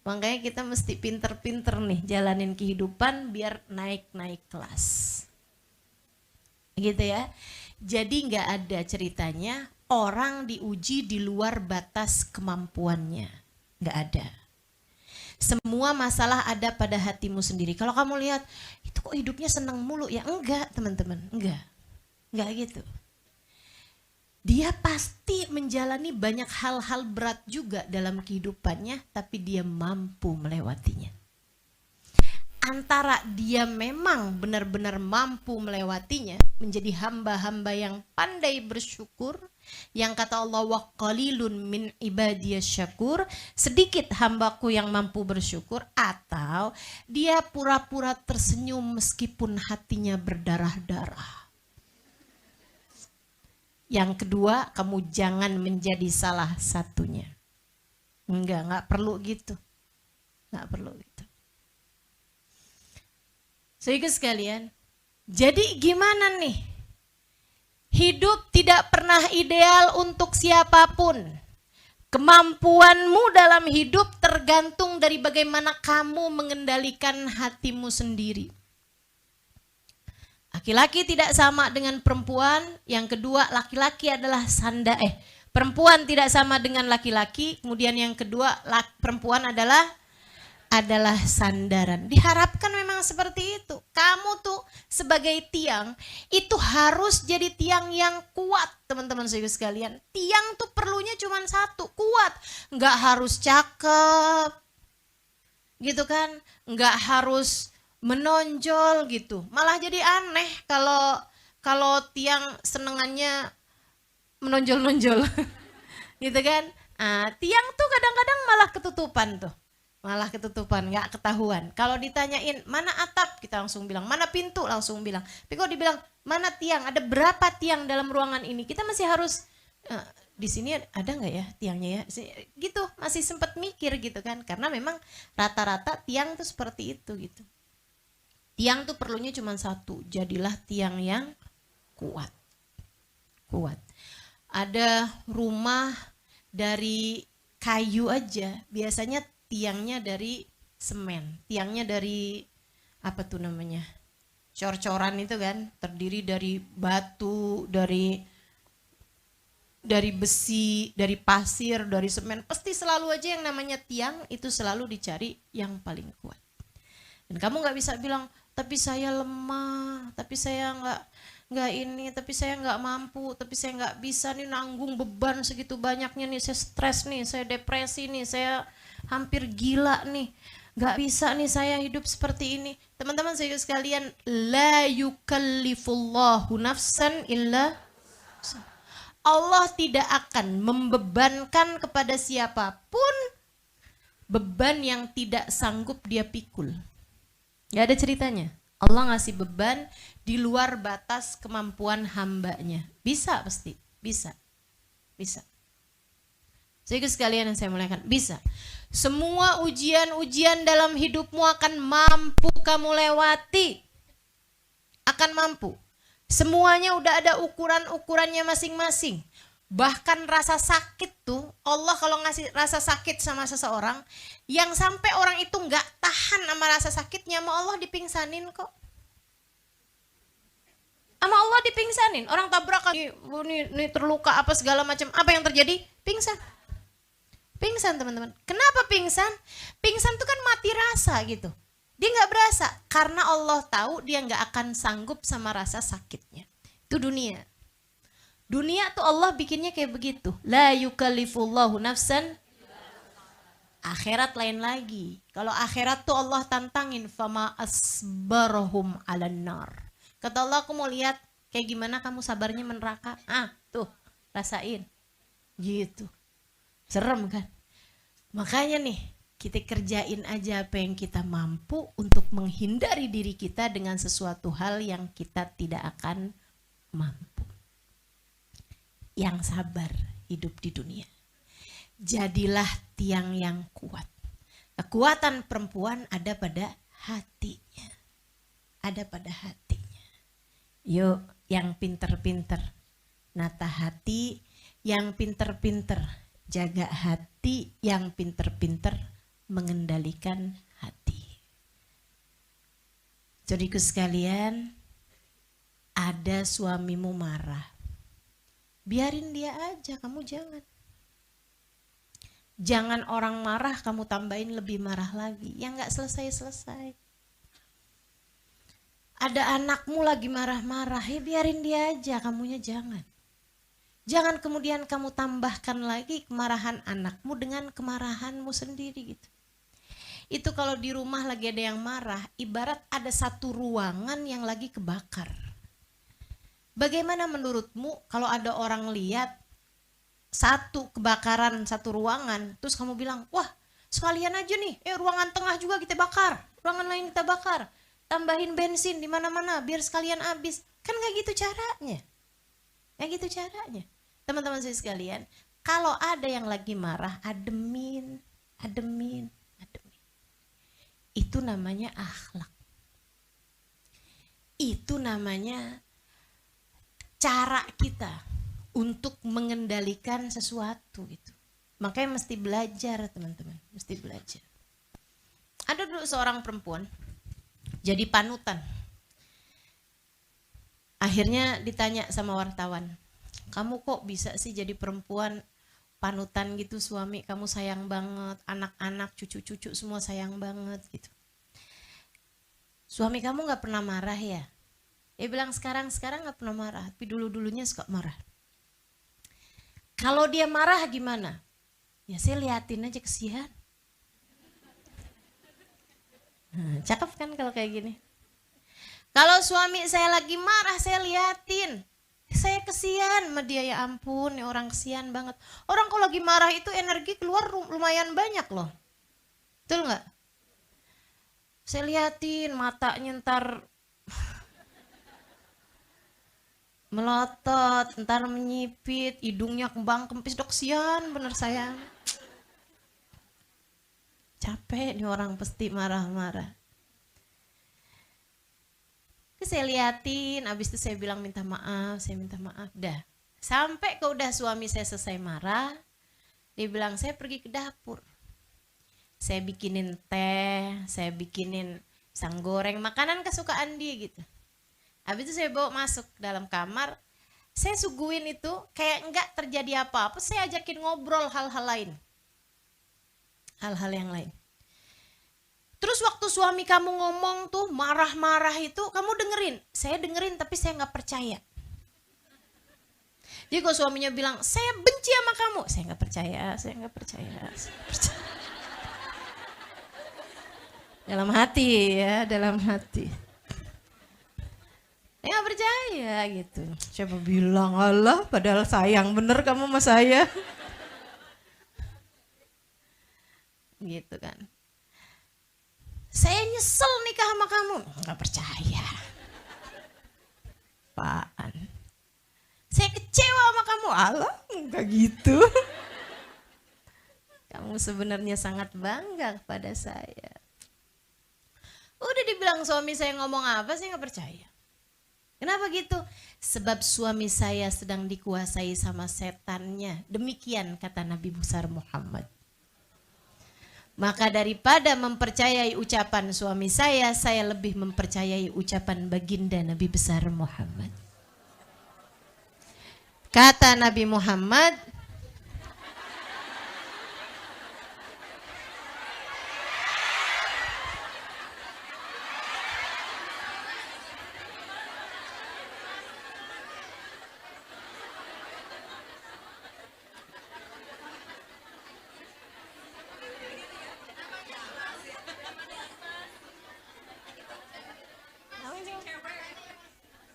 Makanya kita mesti pinter-pinter nih jalanin kehidupan biar naik-naik kelas. Gitu ya. Jadi nggak ada ceritanya orang diuji di luar batas kemampuannya. Nggak ada. Semua masalah ada pada hatimu sendiri. Kalau kamu lihat, itu kok hidupnya senang mulu. Ya enggak teman-teman, enggak gitu. Dia pasti menjalani banyak hal-hal berat juga dalam kehidupannya, tapi dia mampu melewatinya. Antara dia memang benar-benar mampu melewatinya, menjadi hamba-hamba yang pandai bersyukur, yang kata Allah wa qalilun min ibadiyas syakur, sedikit hambaku yang mampu bersyukur, atau dia pura-pura tersenyum meskipun hatinya berdarah-darah. Yang kedua, kamu jangan menjadi salah satunya. Enggak perlu gitu. Enggak perlu gitu. Sehingga sekalian, jadi gimana nih? Hidup tidak pernah ideal untuk siapapun. Kemampuanmu dalam hidup tergantung dari bagaimana kamu mengendalikan hatimu sendiri. Laki-laki tidak sama dengan perempuan. Yang kedua, laki-laki adalah perempuan tidak sama dengan laki-laki. Kemudian yang kedua, perempuan adalah sandaran. Diharapkan memang seperti itu. Kamu tuh sebagai tiang itu harus jadi tiang yang kuat, teman-teman sekalian. Tiang tuh perlunya cuma satu, kuat. Nggak harus cakep, gitu kan? Nggak harus menonjol gitu. Malah jadi aneh kalau tiang senengannya menonjol-nonjol, gitu kan? Tiang tuh kadang-kadang malah ketutupan, nggak ketahuan. Kalau ditanyain mana atap, kita langsung bilang, mana pintu, langsung bilang. Tapi kalau dibilang mana tiang, ada berapa tiang dalam ruangan ini, kita masih harus di sini ada nggak ya tiangnya ya, gitu, masih sempat mikir gitu kan, karena memang rata-rata tiang tuh seperti itu gitu. Tiang tuh perlunya cuma satu, jadilah tiang yang kuat. Ada rumah dari kayu aja, biasanya tiangnya dari semen, tiangnya dari apa tuh namanya, cor-coran itu kan, terdiri dari batu, dari besi, dari pasir, dari semen. Pasti selalu aja yang namanya tiang itu selalu dicari yang paling kuat. Dan kamu nggak bisa bilang, tapi saya lemah, tapi saya nggak ini, tapi saya nggak mampu, tapi saya nggak bisa nih nanggung beban segitu banyaknya nih, saya stres nih, saya depresi nih, saya hampir gila nih, nggak bisa nih saya hidup seperti ini. Teman-teman saya sekalian, la yukallifullahu nafsan illa, Allah tidak akan membebankan kepada siapapun beban yang tidak sanggup dia pikul. Gak ada ceritanya. Allah ngasih beban di luar batas kemampuan hambanya. Bisa pasti, bisa. Sehingga sekalian yang saya muliakan, bisa. Semua ujian-ujian dalam hidupmu akan mampu kamu lewati. Akan mampu. Semuanya udah ada ukuran-ukurannya masing-masing. Bahkan rasa sakit tuh, Allah kalau ngasih rasa sakit sama seseorang, yang sampai orang itu nggak tahan sama rasa sakitnya, sama Allah dipingsanin kok. Sama Allah dipingsanin. Orang tabrakan, nih terluka apa segala macam, apa yang terjadi? Pingsan teman-teman. Kenapa pingsan? Pingsan tuh kan mati rasa gitu. Dia nggak berasa karena Allah tahu dia nggak akan sanggup sama rasa sakitnya. Itu dunia. Dunia tuh Allah bikinnya kayak begitu. La yukallifullahu nafsan. Akhirat lain lagi. Kalau akhirat tuh Allah tantangin, fama asbarhum 'alan nar. Kata Allah, aku mau lihat kayak gimana kamu sabarnya meneraka. Tuh, rasain. Gitu. Serem kan? Makanya nih, kita kerjain aja apa yang kita mampu untuk menghindari diri kita dengan sesuatu hal yang kita tidak akan mampu. Yang sabar hidup di dunia. Jadilah tiang yang kuat. Kekuatan perempuan ada pada hatinya. Ada pada hatinya. Yuk yang pinter-pinter. Nata hati yang pinter-pinter. Jaga hati yang pinter-pinter mengendalikan hati. Saudariku sekalian, ada suamimu marah. Biarin dia aja, kamu jangan. Jangan orang marah kamu tambahin lebih marah lagi. Yang gak selesai-selesai. Ada anakmu lagi marah-marah, ya biarin dia aja, kamunya jangan. Jangan kemudian kamu tambahkan lagi kemarahan anakmu dengan kemarahanmu sendiri gitu. Itu kalau di rumah lagi ada yang marah, ibarat ada satu ruangan yang lagi kebakar. Bagaimana menurutmu kalau ada orang lihat satu kebakaran satu ruangan, terus kamu bilang, wah sekalian aja nih, ruangan tengah juga kita bakar, ruangan lain kita bakar. Tambahin bensin di mana-mana biar sekalian habis. Kan gak gitu caranya. Gak gitu caranya. Teman-teman saya sekalian, kalau ada yang lagi marah, ademin. Itu namanya akhlak. Itu namanya cara kita untuk mengendalikan sesuatu gitu. Makanya mesti belajar, teman-teman, mesti belajar. Ada dulu seorang perempuan jadi panutan. Akhirnya ditanya sama wartawan, kamu kok bisa sih jadi perempuan panutan gitu, suami kamu sayang banget, anak-anak, cucu-cucu semua sayang banget gitu. Suami kamu gak pernah marah ya? Dia bilang sekarang gak pernah marah, tapi dulu-dulunya suka marah. Kalau dia marah gimana? Ya saya liatin aja, kesian. Cakep kan kalau kayak gini. Kalau suami saya lagi marah, saya liatin. Saya kesian sama dia, ya ampun, nih orang kesian banget. Orang kalau lagi marah itu energi keluar lumayan banyak loh. Betul gak? Saya liatin matanya ntar melotot, ntar menyipit, hidungnya kembang kempis, dok kesian bener saya. Capek nih orang pasti marah-marah. Saya liatin, abis itu saya bilang minta maaf, dah. Sampai ke udah suami saya selesai marah, dia bilang saya pergi ke dapur. Saya bikinin teh, saya bikinin pisang goreng, makanan kesukaan dia gitu. Habis itu saya bawa masuk ke dalam kamar, saya suguhin itu kayak enggak terjadi apa-apa, saya ajakin ngobrol hal-hal lain. Hal-hal yang lain. Terus waktu suami kamu ngomong tuh marah-marah itu, kamu dengerin. Saya dengerin tapi saya gak percaya. Jadi kalau suaminya bilang, saya benci sama kamu, saya gak percaya. Dalam hati ya, dalam hati. Saya gak percaya gitu. Siapa bilang, Allah padahal sayang bener kamu sama saya. Gitu kan. Saya nyesel nikah sama kamu. Gak percaya. Apaan? Saya kecewa sama kamu. Allah, enggak gitu. Kamu sebenarnya sangat bangga kepada saya. Udah dibilang suami saya ngomong apa, saya gak percaya. Kenapa gitu? Sebab suami saya sedang dikuasai sama setannya. Demikian kata Nabi besar Muhammad. Maka daripada mempercayai ucapan suami saya lebih mempercayai ucapan baginda Nabi besar Muhammad. Kata Nabi Muhammad,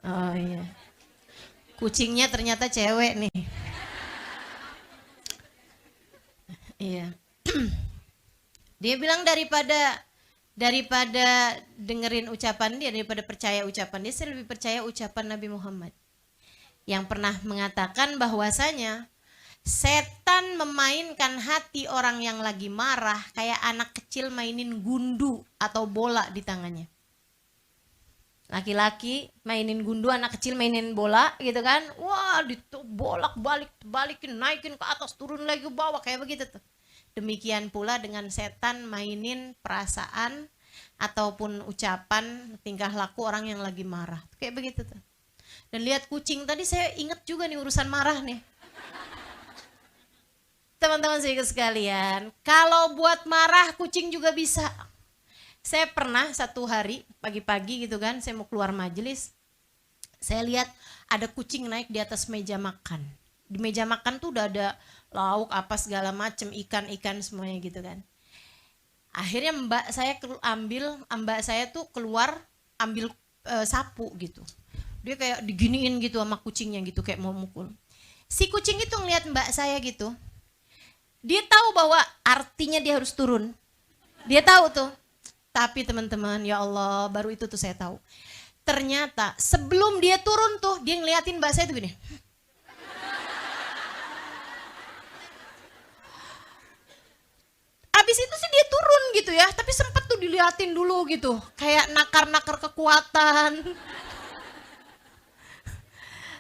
oh iya, kucingnya ternyata cewek nih. Iya. Dia bilang daripada dengerin ucapan dia, daripada percaya ucapan dia, saya lebih percaya ucapan Nabi Muhammad yang pernah mengatakan bahwasanya setan memainkan hati orang yang lagi marah kayak anak kecil mainin gundu atau bola di tangannya. Laki-laki mainin gundu, anak kecil mainin bola gitu kan. Wah, balikin, naikin ke atas, turun lagi ke bawah, kayak begitu tuh. Demikian pula dengan setan mainin perasaan ataupun ucapan, tingkah laku orang yang lagi marah. Kayak begitu tuh. Dan lihat kucing tadi, saya ingat juga nih urusan marah nih. Teman-teman sekalian, kalau buat marah kucing juga bisa. Saya pernah satu hari pagi-pagi gitu kan, saya mau keluar majelis, saya lihat ada kucing naik di atas meja makan. Di meja makan tuh udah ada lauk apa segala macem, ikan-ikan semuanya gitu kan. Akhirnya mbak saya tuh keluar ambil sapu gitu. Dia kayak diginiin gitu sama kucingnya gitu, kayak mau mukul. Si kucing itu ngeliat mbak saya gitu. Dia tahu bahwa artinya dia harus turun. Dia tahu tuh. Tapi teman-teman, ya Allah, baru itu tuh saya tahu. Ternyata sebelum dia turun tuh, dia ngeliatin mbak saya tuh gini. Abis itu sih dia turun gitu ya, tapi sempet tuh diliatin dulu gitu. Kayak nakar-nakar kekuatan.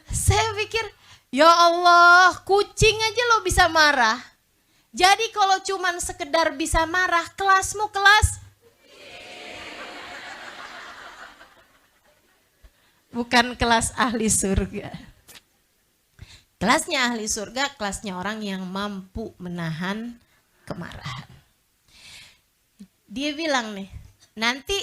Saya pikir, ya Allah, kucing aja lo bisa marah. Jadi kalau cuman sekedar bisa marah, kelasmu kelas bukan kelas ahli surga. Kelasnya ahli surga, kelasnya orang yang mampu menahan kemarahan. Dia bilang nih, nanti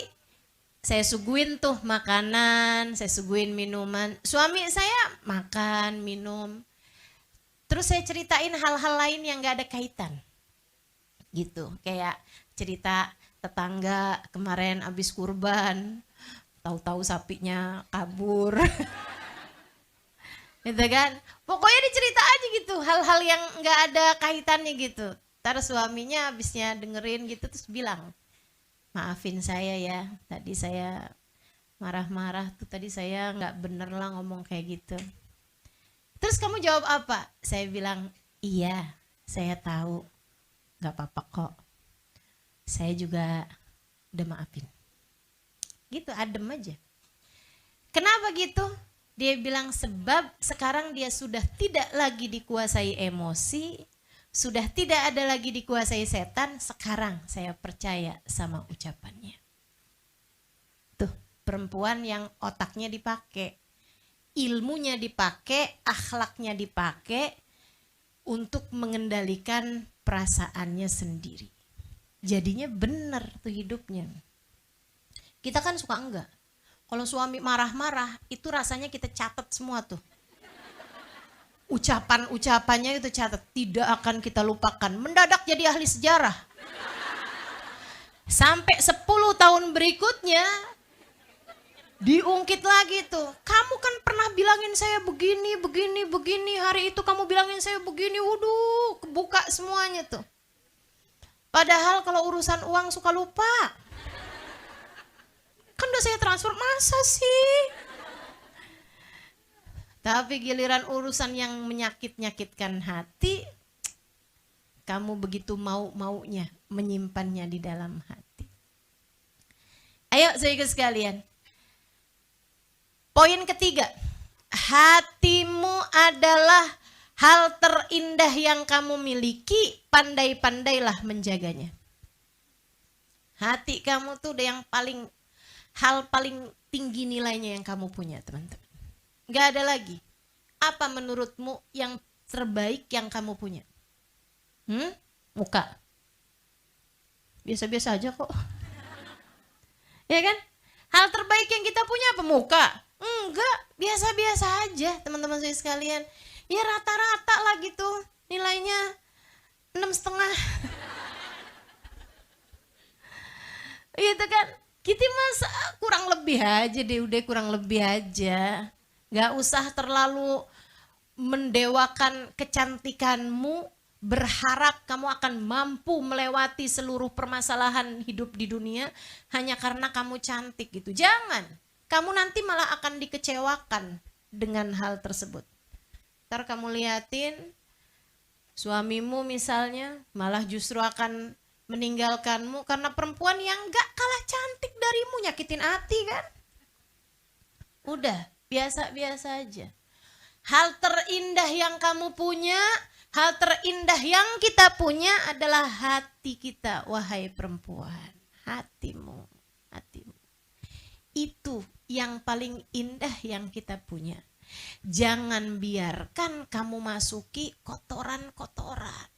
saya suguhin tuh makanan, saya suguhin minuman. Suami saya makan, minum. Terus saya ceritain hal-hal lain yang gak ada kaitan. Gitu, kayak cerita tetangga kemarin abis kurban, tahu-tahu sapinya kabur. Gitu kan. Pokoknya dicerita aja gitu, hal-hal yang gak ada kaitannya gitu. Ntar suaminya abisnya dengerin gitu terus bilang, maafin saya ya, tadi saya marah-marah tuh, tadi saya gak bener lah ngomong kayak gitu. Terus kamu jawab apa? Saya bilang, iya, saya tahu. Gak apa-apa kok. Saya juga udah maafin. Gitu, adem aja. Kenapa gitu? Dia bilang sebab sekarang dia sudah tidak lagi dikuasai emosi, sudah tidak ada lagi dikuasai setan, sekarang saya percaya sama ucapannya. Tuh, perempuan yang otaknya dipakai. Ilmunya dipakai, akhlaknya dipakai untuk mengendalikan perasaannya sendiri. Jadinya benar tuh hidupnya. Kita kan suka enggak. Kalau suami marah-marah, itu rasanya kita catat semua tuh. Ucapan-ucapannya itu catat, tidak akan kita lupakan. Mendadak jadi ahli sejarah. Sampai 10 tahun berikutnya, diungkit lagi tuh, kamu kan pernah bilangin saya begini, hari itu kamu bilangin saya begini, waduh, kebuka semuanya tuh. Padahal kalau urusan uang suka lupa. Kan udah saya transfer, masa sih? Tapi giliran urusan yang menyakitkan hati, kamu begitu mau-maunya menyimpannya di dalam hati. Ayo saudara sekalian. Poin ketiga, hatimu adalah hal terindah yang kamu miliki, pandai-pandailah menjaganya. Hati kamu tuh udah yang hal paling tinggi nilainya yang kamu punya, teman-teman. Gak ada lagi. Apa menurutmu yang terbaik yang kamu punya? Muka. Biasa-biasa aja kok. Ya kan? Hal terbaik yang kita punya apa? Muka. Enggak, biasa-biasa aja teman-teman saya sekalian. Ya rata-rata lah gitu nilainya 6,5. Gitu kan. Kita masa kurang lebih aja deh, udah kurang lebih aja. Gak usah terlalu mendewakan kecantikanmu, berharap kamu akan mampu melewati seluruh permasalahan hidup di dunia hanya karena kamu cantik gitu. Jangan. Kamu nanti malah akan dikecewakan dengan hal tersebut. Ntar kamu liatin suamimu misalnya malah justru akan meninggalkanmu karena perempuan yang gak kalah cantik darimu, nyakitin hati kan. Udah, biasa-biasa aja. Hal terindah yang kamu punya, hal terindah yang kita punya adalah hati kita, wahai perempuan. Hatimu, hatimu. Itu yang paling indah yang kita punya. Jangan biarkan kamu masuki kotoran-kotoran.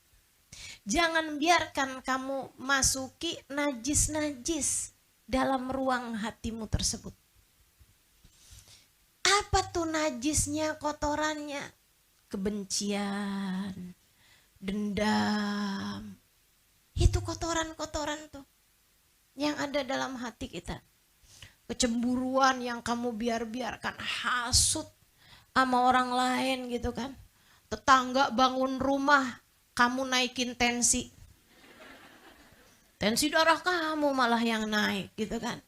Jangan biarkan kamu masuki najis-najis dalam ruang hatimu tersebut. Apa tuh najisnya, kotorannya? Kebencian, dendam. Itu kotoran-kotoran tuh yang ada dalam hati kita. Kecemburuan yang kamu biarkan, hasut sama orang lain gitu kan. Tetangga bangun rumah, kamu naikin tensi. Tensi darah kamu malah yang naik gitu kan.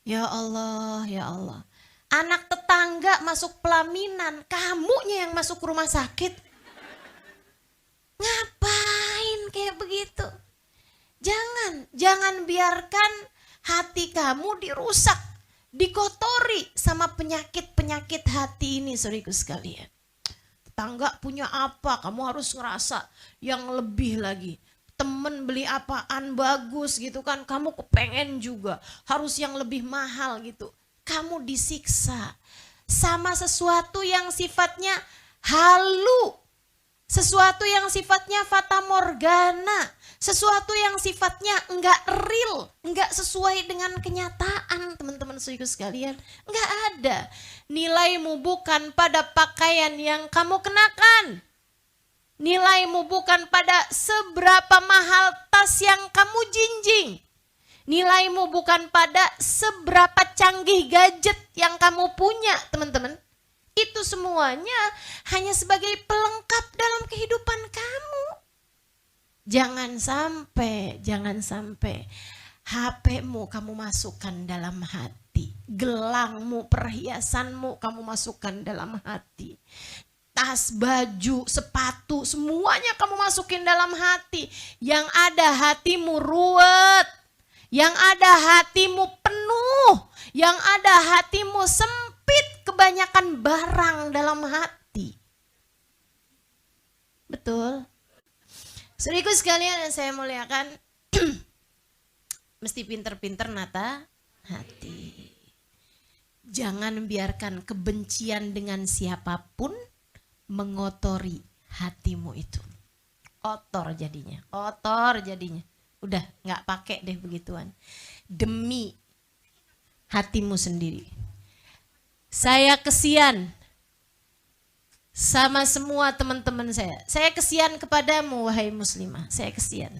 Ya Allah, ya Allah. Anak tetangga masuk pelaminan, kamunya yang masuk rumah sakit. Ngapain kayak begitu? Jangan biarkan hati kamu dirusak, dikotori sama penyakit-penyakit hati ini, saudaraku sekalian. Tetangga punya apa, kamu harus ngerasa yang lebih lagi. Temen beli apaan bagus gitu kan, kamu kepengen juga, harus yang lebih mahal gitu. Kamu disiksa sama sesuatu yang sifatnya halu, sesuatu yang sifatnya fata morgana, sesuatu yang sifatnya enggak real, enggak sesuai dengan kenyataan, teman-teman saudaraku sekalian. Enggak ada. Nilaimu bukan pada pakaian yang kamu kenakan. Nilaimu bukan pada seberapa mahal tas yang kamu jinjing. Nilaimu bukan pada seberapa canggih gadget yang kamu punya, teman-teman. Itu semuanya hanya sebagai pelengkap dalam kehidupan kamu. Jangan sampai HP-mu kamu masukkan dalam hati. Gelangmu, perhiasanmu kamu masukkan dalam hati. Tas, baju, sepatu, semuanya kamu masukin dalam hati. Yang ada hatimu ruwet. Yang ada hatimu penuh, yang ada hatimu sempit, kebanyakan barang dalam hati. Betul? Saudaraku sekalian yang saya muliakan, mesti pinter-pinter nata hati. Jangan biarkan kebencian dengan siapapun mengotori hatimu itu. Kotor jadinya. Udah gak pakai deh begituan. Demi hatimu sendiri. Saya kesian sama semua teman-teman saya. Saya kesian kepadamu wahai muslimah. Saya kesian.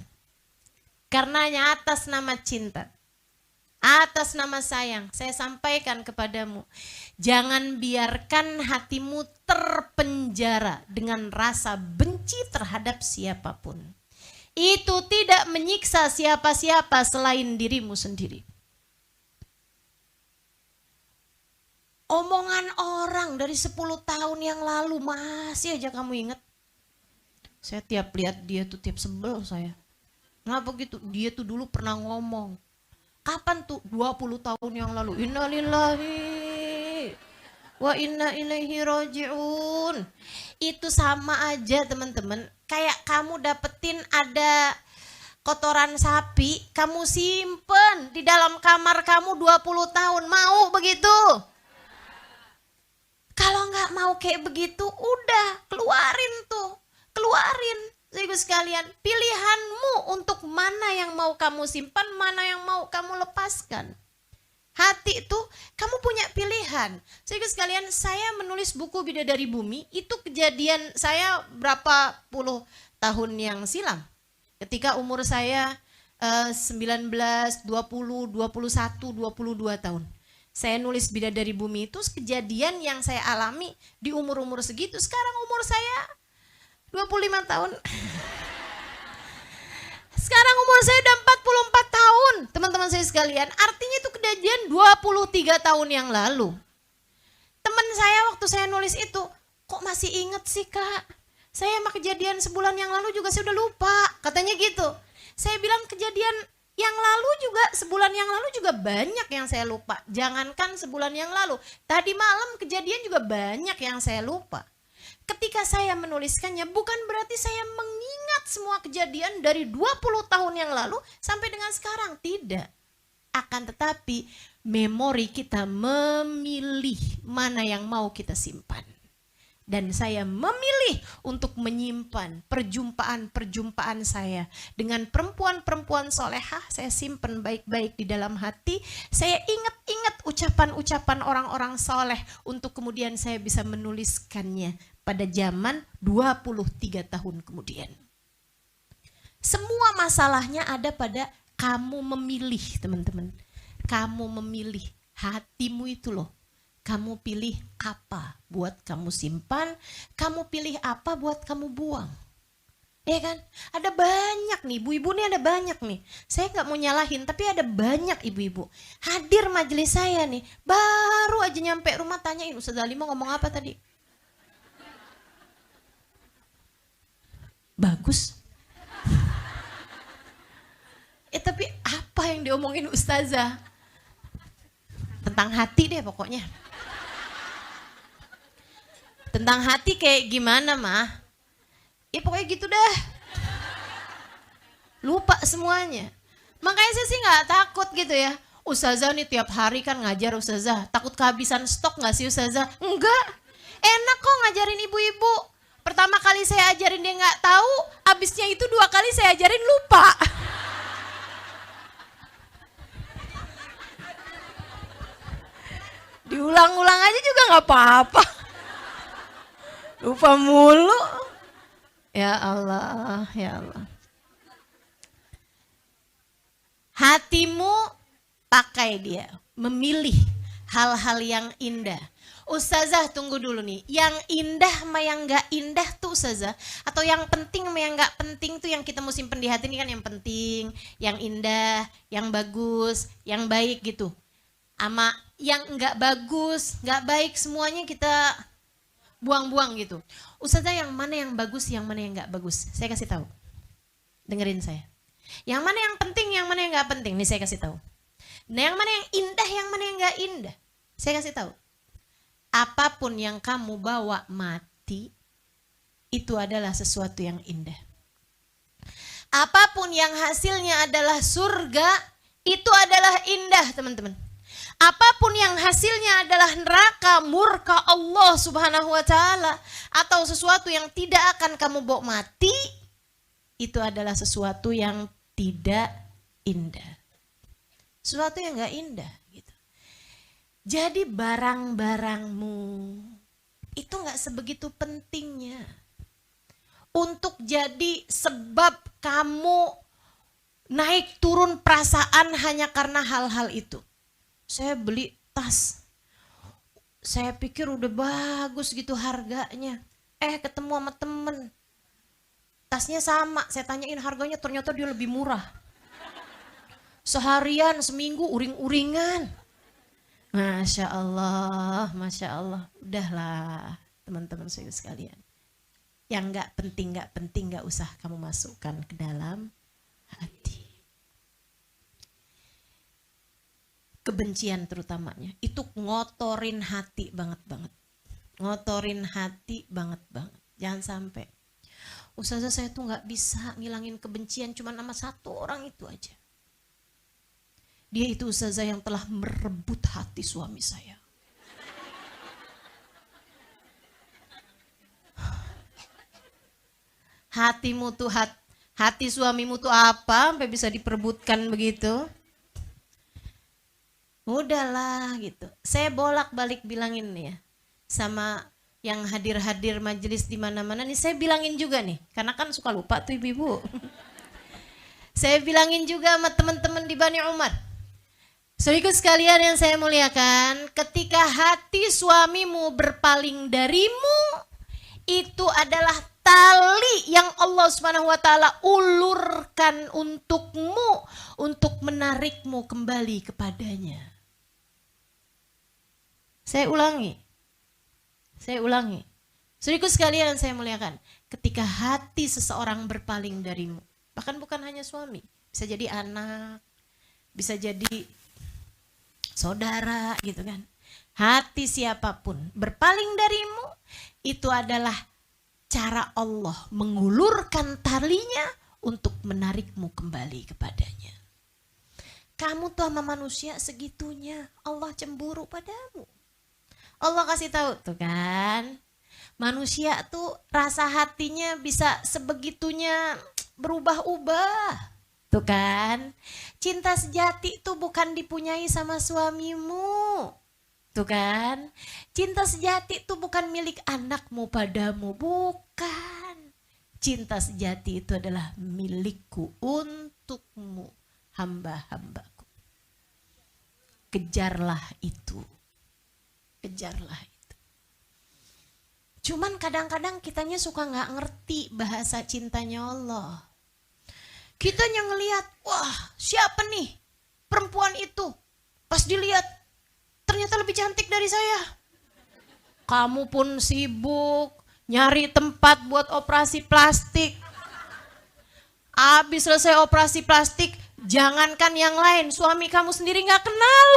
Karenanya atas nama cinta, atas nama sayang, saya sampaikan kepadamu. Jangan biarkan hatimu terpenjara dengan rasa benci terhadap siapapun. Itu tidak menyiksa siapa-siapa selain dirimu sendiri. Omongan orang dari 10 tahun yang lalu masih aja kamu ingat. Saya tiap lihat dia tuh tiap sebel saya. Kenapa gitu? Dia tuh dulu pernah ngomong. Kapan tuh? 20 tahun yang lalu. Innalillahi wa inna ilaihi raji'un. Itu sama aja teman-teman. Kayak kamu dapetin ada kotoran sapi, kamu simpen di dalam kamar kamu 20 tahun. Mau begitu? Kalau nggak mau kayak begitu, udah keluarin tuh. Keluarin. Ibu sekalian, pilihanmu untuk mana yang mau kamu simpan, mana yang mau kamu lepaskan. Hati itu kamu punya pilihan. Ibu sekalian, saya menulis buku Bidadari Bumi, itu kejadian saya berapa puluh tahun yang silam. Ketika umur saya 19, 20, 21, 22 tahun. Saya nulis Bidadari Bumi itu kejadian yang saya alami di umur-umur segitu. Sekarang umur saya 25 tahun. Sekarang umur saya udah 44 tahun, teman-teman saya sekalian. Artinya itu kejadian 23 tahun yang lalu. Teman saya waktu saya nulis itu, kok masih inget sih kak? Saya mah kejadian sebulan yang lalu juga saya udah lupa, katanya gitu. Saya bilang kejadian Yang lalu juga, sebulan yang lalu juga banyak yang saya lupa. Jangankan sebulan yang lalu, tadi malam kejadian juga banyak yang saya lupa. Ketika saya menuliskannya bukan berarti saya mengingat semua kejadian dari 20 tahun yang lalu sampai dengan sekarang, tidak. Akan tetapi memori kita memilih mana yang mau kita simpan. Dan saya memilih untuk menyimpan perjumpaan-perjumpaan saya dengan perempuan-perempuan solehah. Saya simpan baik-baik di dalam hati. Saya ingat-ingat ucapan-ucapan orang-orang soleh untuk kemudian saya bisa menuliskannya pada zaman 23 tahun kemudian. Semua masalahnya ada pada kamu memilih, teman-teman. Kamu memilih, hatimu itu loh. Kamu pilih apa buat kamu simpan, kamu pilih apa buat kamu buang. Ya kan? Ada banyak nih, ibu-ibu nih ada banyak nih. Saya gak mau nyalahin, tapi ada banyak ibu-ibu. Hadir majelis saya nih, baru aja nyampe rumah tanyain, Ustaz Ali mau ngomong apa tadi? Bagus. Tapi apa yang diomongin Ustazah? Tentang hati deh pokoknya. Tentang hati kayak gimana mah? Ya pokoknya gitu dah. Lupa semuanya. Makanya saya sih gak takut gitu ya. Ustazah nih tiap hari kan ngajar Ustazah. Takut kehabisan stok gak sih Ustazah? Enggak. Enak kok ngajarin ibu-ibu. Pertama kali saya ajarin dia gak tahu. Abisnya itu 2 kali saya ajarin lupa. Diulang-ulang aja juga gak apa-apa. Lupa mulu. Ya Allah, ya Allah. Hatimu pakai dia. Memilih hal-hal yang indah. Ustazah tunggu dulu nih. Yang indah sama yang gak indah tuh Ustazah. Atau yang penting sama yang gak penting tuh yang kita mesti simpen di hati ini kan yang penting. Yang indah, yang bagus, yang baik gitu. Sama yang gak bagus, gak baik semuanya kita buang-buang gitu. Ustazah yang mana yang bagus, yang mana yang gak bagus. Saya kasih tahu. Dengerin saya. Yang mana yang penting, yang mana yang gak penting. Nih saya kasih tahu. Nah yang mana yang indah, yang mana yang gak indah. Saya kasih tahu. Apapun yang kamu bawa mati, itu adalah sesuatu yang indah. Apapun yang hasilnya adalah surga, itu adalah indah teman-teman. Apapun yang hasilnya adalah neraka, murka Allah Subhanahu wa Ta'ala, atau sesuatu yang tidak akan kamu bawa mati, itu adalah sesuatu yang tidak indah. Sesuatu yang gak indah gitu. Jadi barang-barangmu itu gak sebegitu pentingnya untuk jadi sebab kamu naik turun perasaan hanya karena hal-hal itu. Saya beli tas, saya pikir udah bagus gitu harganya. Ketemu sama temen, tasnya sama, saya tanyain harganya ternyata dia lebih murah. Seharian, seminggu uring-uringan. Masya Allah, Masya Allah. Udahlah teman-teman saya sekalian. Yang gak penting gak usah kamu masukkan ke dalam hati. Kebencian terutamanya itu ngotorin hati banget. Ngotorin hati banget. Jangan sampai. Ustazah saya tuh gak bisa ngilangin kebencian cuma sama satu orang itu aja. Dia itu ustazah yang telah merebut hati suami saya. Hatimu tuh hati suamimu tuh apa sampai bisa diperebutkan begitu? Udahlah gitu. Saya bolak-balik bilangin nih ya sama yang hadir-hadir majelis di mana-mana nih, saya bilangin juga nih karena kan suka lupa tuh ibu-ibu. Saya bilangin juga sama teman-teman di Bani Umar. Saudaraku sekalian yang saya muliakan, ketika hati suamimu berpaling darimu, itu adalah tali yang Allah Subhanahu wa Ta'ala ulurkan untukmu untuk menarikmu kembali kepadanya. Saya ulangi. Saudaraku sekalian saya muliakan, ketika hati seseorang berpaling darimu, bahkan bukan hanya suami, bisa jadi anak, bisa jadi saudara gitu kan. Hati siapapun berpaling darimu, itu adalah cara Allah mengulurkan talinya untuk menarikmu kembali kepadanya. Kamu tuh sama manusia segitunya, Allah cemburu padamu. Allah kasih tahu tuh kan, manusia tuh rasa hatinya bisa sebegitunya berubah-ubah. Tuh kan, cinta sejati tuh bukan dipunyai sama suamimu. Tuh kan, cinta sejati tuh bukan milik anakmu padamu, bukan. Cinta sejati itu adalah milikku untukmu, hamba-hambaku. Kejarlah itu. Kejarlah itu. Cuman kadang-kadang kitanya suka gak ngerti bahasa cintanya Allah. Kitanya ngelihat, wah siapa nih perempuan itu? Pas dilihat, ternyata lebih cantik dari saya. Kamu pun sibuk nyari tempat buat operasi plastik. Abis selesai operasi plastik, jangankan yang lain, suami kamu sendiri gak kenal.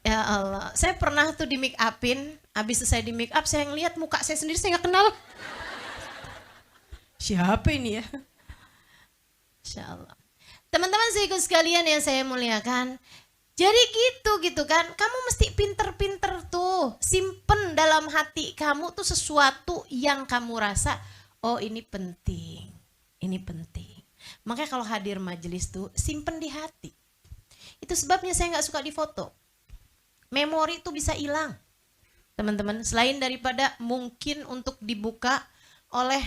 Ya Allah, saya pernah tuh di make upin, habis selesai di make up saya ngeliat muka saya sendiri, saya gak kenal. Siapa ini ya? Insya Allah. Teman-teman saudaraku sekalian yang saya muliakan, jadi gitu kan, kamu mesti pinter-pinter tuh, simpen dalam hati kamu tuh sesuatu yang kamu rasa, oh ini penting, ini penting. Makanya kalau hadir majelis tuh, simpen di hati. Itu sebabnya saya gak suka difoto. Memori itu bisa hilang, teman-teman. Selain daripada mungkin untuk dibuka oleh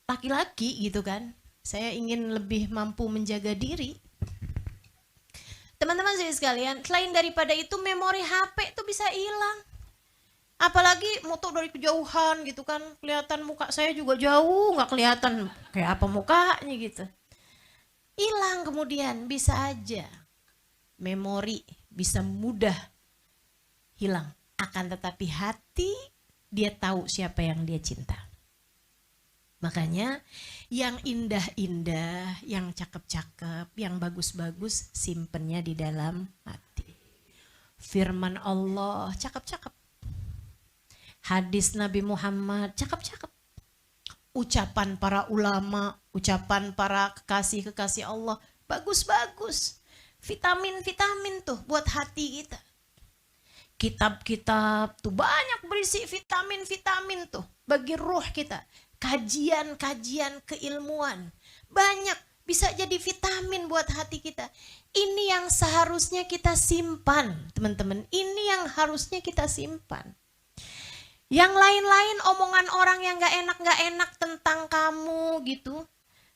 laki-laki gitu kan, saya ingin lebih mampu menjaga diri. Teman-teman sekalian, selain daripada itu memori HP itu bisa hilang. Apalagi foto dari kejauhan gitu kan, kelihatan muka saya juga jauh, nggak kelihatan kayak apa mukanya gitu. Hilang kemudian, bisa aja memori bisa mudah hilang, akan tetapi hati dia tahu siapa yang dia cinta. Makanya yang indah-indah, yang cakep-cakep, yang bagus-bagus simpennya di dalam hati. Firman Allah cakep-cakep. Hadis Nabi Muhammad cakep-cakep. Ucapan para ulama, ucapan para kekasih-kekasih Allah bagus-bagus. Vitamin-vitamin tuh buat hati kita. Kitab-kitab tuh banyak berisi vitamin-vitamin tuh bagi ruh kita. Kajian-kajian keilmuan banyak bisa jadi vitamin buat hati kita. Ini yang seharusnya kita simpan, teman-teman. Ini yang harusnya kita simpan. Yang lain-lain omongan orang yang gak enak tentang kamu gitu.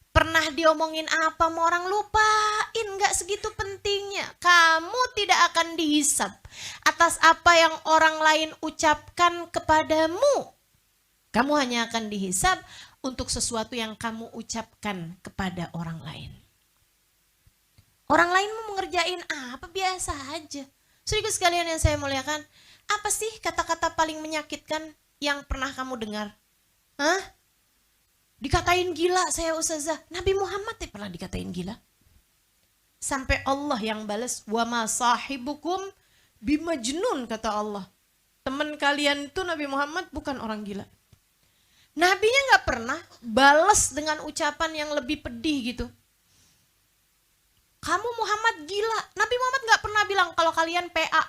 Pernah diomongin apa sama orang, lupain, gak segitu pentingnya. Kamu tidak akan dihisab atas apa yang orang lain ucapkan kepadamu. Kamu hanya akan dihisab untuk sesuatu yang kamu ucapkan kepada orang lain. Orang lain mau mengerjain apa, biasa aja. Saudara sekalian yang saya muliakan, apa sih kata-kata paling menyakitkan yang pernah kamu dengar? Hah? Dikatain gila saya ustazah. Nabi Muhammad pernah dikatain gila. Sampai Allah yang balas, wa ma sahibukum bimajnun, kata Allah. Teman kalian itu Nabi Muhammad bukan orang gila. Nabinya gak pernah balas dengan ucapan yang lebih pedih gitu. Kamu Muhammad gila. Nabi Muhammad gak pernah bilang kalau kalian PA.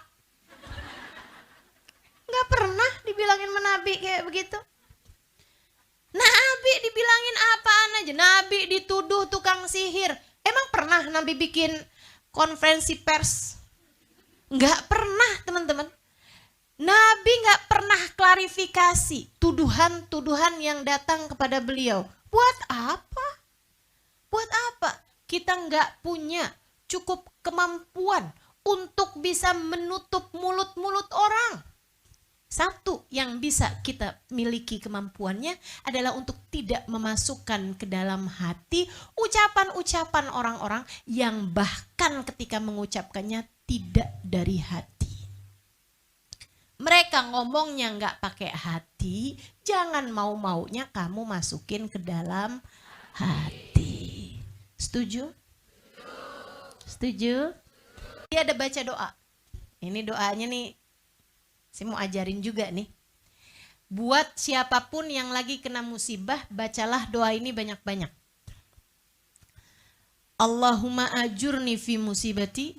Gak pernah dibilangin sama Nabi kayak begitu. Nabi dibilangin apaan aja. Nabi dituduh tukang sihir. Emang pernah Nabi bikin konferensi pers? Gak pernah, teman-teman. Nabi gak pernah klarifikasi tuduhan-tuduhan yang datang kepada beliau. Buat apa? Buat apa? Kita gak punya cukup kemampuan untuk bisa menutup mulut-mulut orang. Satu yang bisa kita miliki kemampuannya adalah untuk tidak memasukkan ke dalam hati ucapan-ucapan orang-orang yang bahkan ketika mengucapkannya tidak dari hati. Mereka ngomongnya nggak pakai hati, jangan mau-maunya kamu masukin ke dalam hati. Setuju? Setuju? Dia ada baca doa. Ini doanya nih, saya mau ajarin juga nih. Buat siapapun yang lagi kena musibah, bacalah doa ini banyak-banyak. Allahumma ajurni fi musibati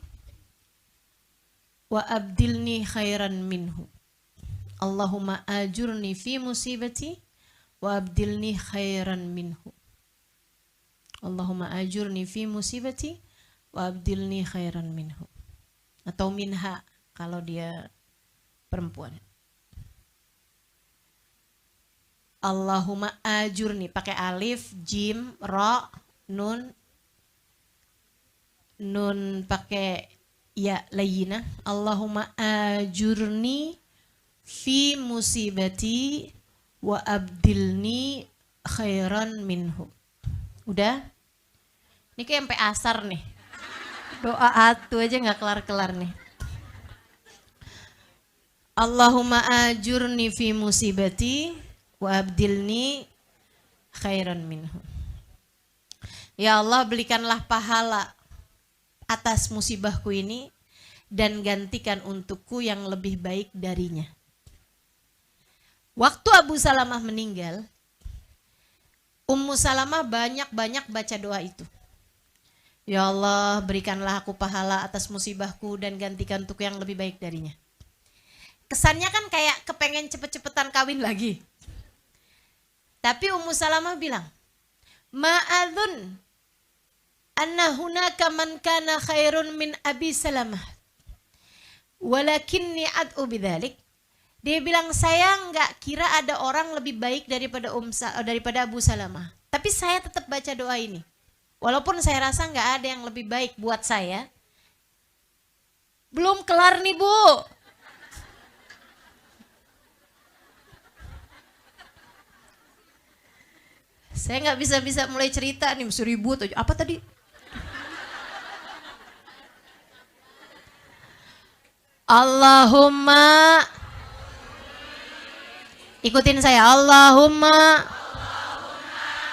wa abdilni khairan minhu. Allahumma ajurni fi musibati wa abdilni khairan minhu. Allahumma ajurni fi musibati wa abdilni khairan minhu. Atau minha kalau dia perempuan. Allahumma ajurni pakai alif, jim, ro, nun pakai ya layina. Allahumma ajurni fi musibati wa abdilni khairan minhu. Udah? Ini kayak sampai asar nih. Doa atu aja nggak kelar-kelar nih. Allahumma ajurni fi musibati wa abdilni khairan minhu. Ya Allah, berikanlah pahala atas musibahku ini dan gantikan untukku yang lebih baik darinya. Waktu Abu Salamah meninggal, Ummu Salamah banyak-banyak baca doa itu. Ya Allah, berikanlah aku pahala atas musibahku dan gantikan untukku yang lebih baik darinya. Kesannya kan kayak kepengen cepet-cepetan kawin lagi. Tapi Ummu Salamah bilang, ma'adun anna hunaka man kana khairun min Abi Salamah. Walakinni ad'u bidzalik. Dia bilang, saya enggak kira ada orang lebih baik daripada Abu Salamah. Tapi saya tetap baca doa ini. Walaupun saya rasa enggak ada yang lebih baik buat saya. Belum kelar nih, Bu. Saya nggak bisa mulai cerita nih, mesti ribut aja. Apa tadi? Allahumma, ikutin saya. Allahumma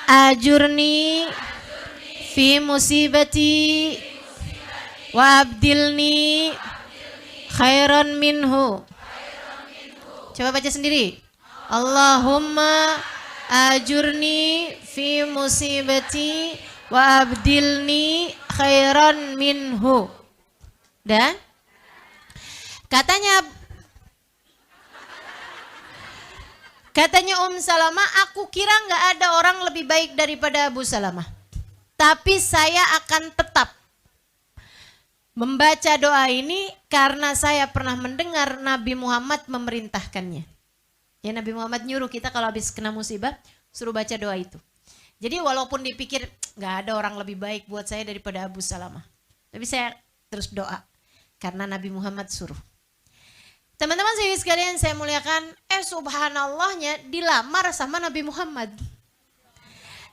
ajurni fi musibati wa abdilni khairan minhu. Coba baca sendiri. Allahumma ajurni fi musibati wa abdilni khairan minhu. Dan katanya Salamah, aku kira nggak ada orang lebih baik daripada Abu Salamah. Tapi saya akan tetap membaca doa ini karena saya pernah mendengar Nabi Muhammad memerintahkannya. Ya, Nabi Muhammad nyuruh kita kalau habis kena musibah, suruh baca doa itu. Jadi walaupun dipikir nggak ada orang lebih baik buat saya daripada Abu Salamah, tapi saya terus doa karena Nabi Muhammad suruh. Teman-teman sekalian saya muliakan, subhanallahnya dilamar sama Nabi Muhammad.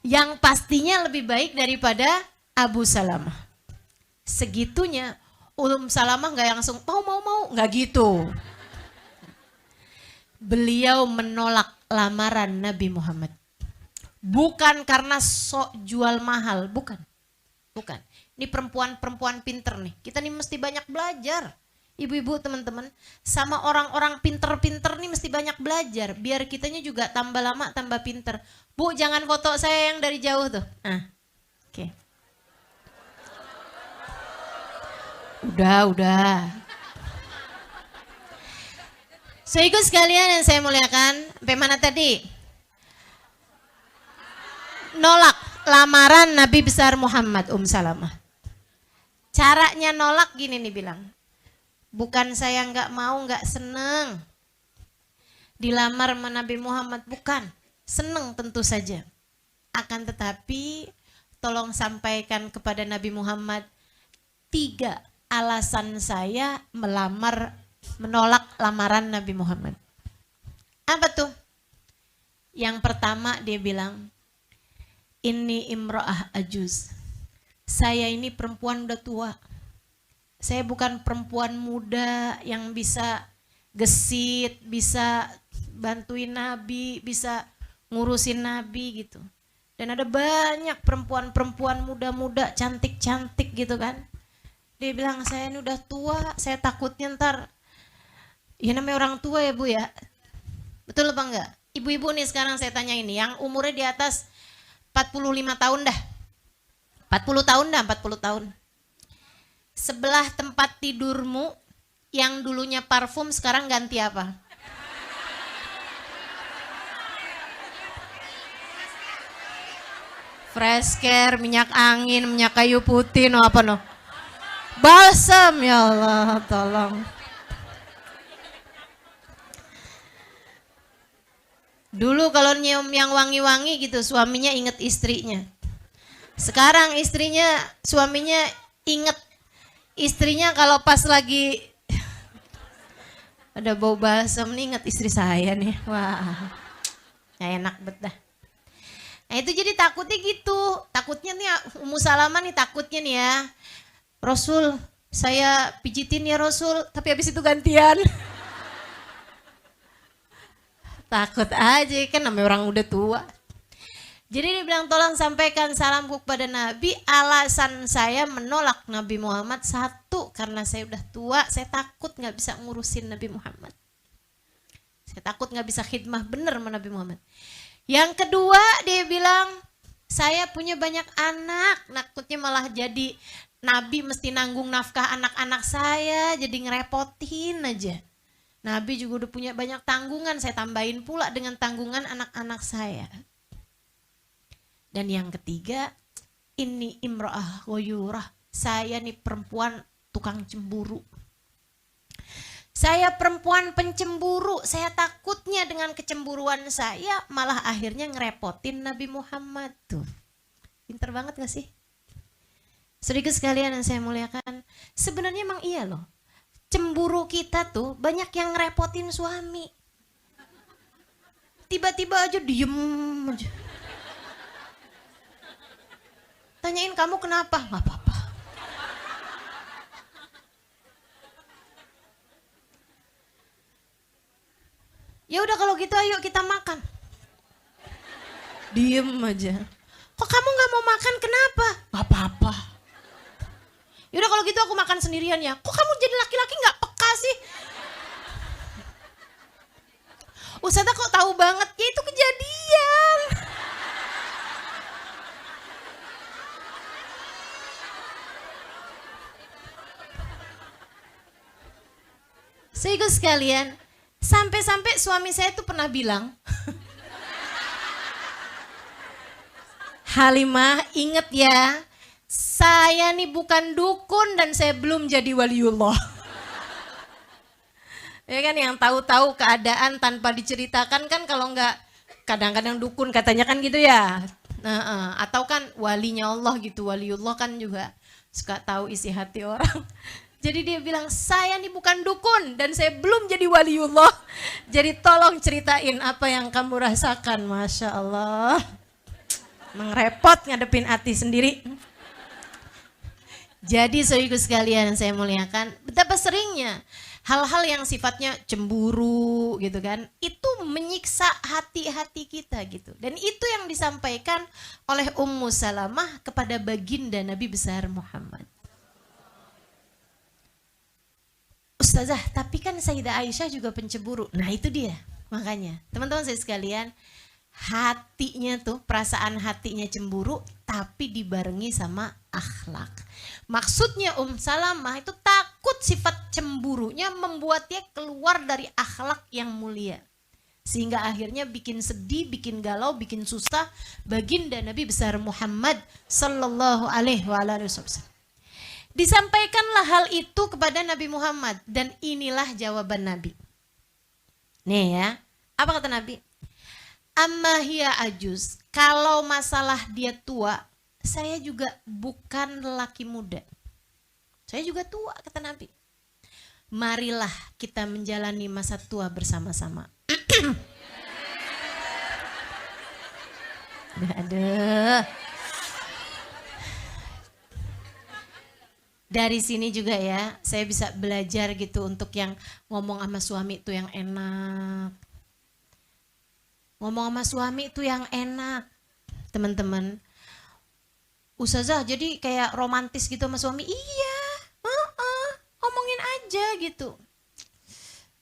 Yang pastinya lebih baik daripada Abu Salamah. Segitunya Salamah nggak langsung mau, nggak gitu. Beliau menolak lamaran Nabi Muhammad. Bukan karena sok jual mahal, bukan. Ini perempuan-perempuan pinter nih. Kita nih mesti banyak belajar. Ibu-ibu, teman-teman, sama orang-orang pinter-pinter nih mesti banyak belajar. Biar kitanya juga tambah lama tambah pinter. Bu, jangan foto saya yang dari jauh tuh. Oke. Udah. Saudaraku sekalian yang saya muliakan, sampai mana tadi? Nolak lamaran Nabi besar Muhammad, Salamah. Caranya nolak gini nih bilang, bukan saya nggak mau, nggak seneng dilamar sama Nabi Muhammad, bukan. Seneng tentu saja. Akan tetapi tolong sampaikan kepada Nabi Muhammad 3 alasan saya menolak lamaran Nabi Muhammad. Apa tuh? Yang pertama dia bilang, ini imro'ah ajuz. Saya ini perempuan udah tua. Saya bukan perempuan muda yang bisa gesit, bisa bantuin Nabi, bisa ngurusin Nabi gitu. Dan ada banyak perempuan-perempuan muda-muda cantik-cantik gitu kan. Dia bilang, saya ini udah tua, saya takutnya ntar, ya namanya orang tua ya Bu ya. Betul apa enggak? Ibu-ibu nih sekarang saya tanya ini, yang umurnya di atas 45 tahun dah. 40 tahun dah, 40 tahun. Sebelah tempat tidurmu yang dulunya parfum sekarang ganti apa? Fresh care, minyak angin, minyak kayu putih, no apa no? Balsam, ya Allah, tolong. Dulu kalau nyium yang wangi-wangi gitu, suaminya inget istrinya. Sekarang suaminya inget istrinya kalau pas lagi ada bau balsam nih, inget istri saya nih. Wah, gak enak bet dah. Nah itu jadi takutnya gitu. Takutnya nih Ummu Salamah nih takutnya nih ya. Rasul, saya pijitin ya Rasul, tapi habis itu gantian. Takut aja kan namanya orang udah tua. Jadi dia bilang tolong sampaikan salamku kepada Nabi. Alasan saya menolak Nabi Muhammad satu, karena saya udah tua, saya takut gak bisa ngurusin Nabi Muhammad. Saya takut gak bisa khidmah bener sama Nabi Muhammad. Yang kedua dia bilang, saya punya banyak anak, takutnya malah jadi Nabi mesti nanggung nafkah anak-anak saya, jadi ngerepotin aja. Nabi juga udah punya banyak tanggungan, saya tambahin pula dengan tanggungan anak-anak saya. Dan yang ketiga, ini imra'ah ghayurah, saya nih perempuan tukang cemburu. Saya perempuan pencemburu, saya takutnya dengan kecemburuan saya malah akhirnya ngerepotin Nabi Muhammad tuh. Pinter banget gak sih? Sedikit sekalian yang saya muliakan, sebenarnya emang iya loh. Cemburu kita tuh banyak yang ngerepotin suami. Tiba-tiba aja diem aja. Tanyain kamu kenapa? Gak apa-apa. Ya udah kalau gitu ayo kita makan. Diem aja. Kok kamu gak mau makan kenapa? Gak apa-apa. Yaudah kalau gitu aku makan sendirian ya. Kok kamu jadi laki-laki gak peka sih? Ustazah kok tahu banget? Ya itu kejadian. Sehingga sekalian, sampai-sampai suami saya tuh pernah bilang, Halimah inget ya, saya nih bukan dukun dan saya belum jadi waliullah. Ya kan yang tahu-tahu keadaan tanpa diceritakan kan kalau enggak kadang-kadang dukun katanya kan gitu ya. Nah, atau kan walinya Allah gitu, waliullah kan juga suka tahu isi hati orang. Jadi dia bilang saya nih bukan dukun dan saya belum jadi waliullah. Jadi tolong ceritain apa yang kamu rasakan, Masya Allah. Mengrepot ngadepin hati sendiri. Jadi saudaraku sekalian yang saya muliakan, betapa seringnya hal-hal yang sifatnya cemburu gitu kan, itu menyiksa hati-hati kita gitu. Dan itu yang disampaikan oleh Ummu Salamah kepada baginda Nabi besar Muhammad. Ustazah, tapi kan Sayyidah Aisyah juga pencemburu. Nah itu dia, makanya teman-teman saya sekalian, hatinya tuh, perasaan hatinya cemburu, tapi dibarengi sama akhlak. Maksudnya Salamah itu takut sifat cemburunya membuat dia keluar dari akhlak yang mulia. Sehingga akhirnya bikin sedih, bikin galau, bikin susah baginda Nabi besar Muhammad sallallahu alaihi wasallam. Disampaikanlah hal itu kepada Nabi Muhammad dan inilah jawaban Nabi. Nih ya, apa kata Nabi? Amma hiya ajuz, kalau masalah dia tua, saya juga bukan lelaki muda. Saya juga tua, kata Nabi. Marilah kita menjalani masa tua bersama-sama. Aduh. Dari sini juga ya, saya bisa belajar gitu untuk yang ngomong sama suami itu yang enak. Ngomong sama suami itu yang enak. teman-teman. Ustazah jadi kayak romantis gitu sama suami. Iya, omongin aja gitu.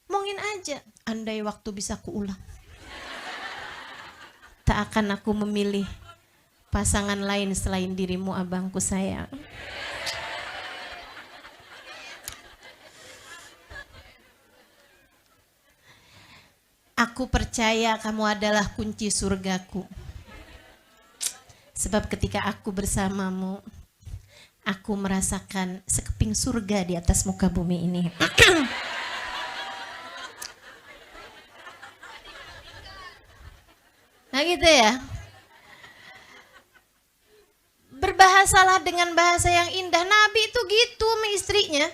Omongin aja. Andai waktu bisa kuulang, tak akan aku memilih pasangan lain selain dirimu, abangku sayang. Aku percaya kamu adalah kunci surgaku. Sebab ketika aku bersamamu, aku merasakan sekeping surga di atas muka bumi ini. Nah gitu ya. Berbahasalah dengan bahasa yang indah. Nabi itu gitu sama istrinya.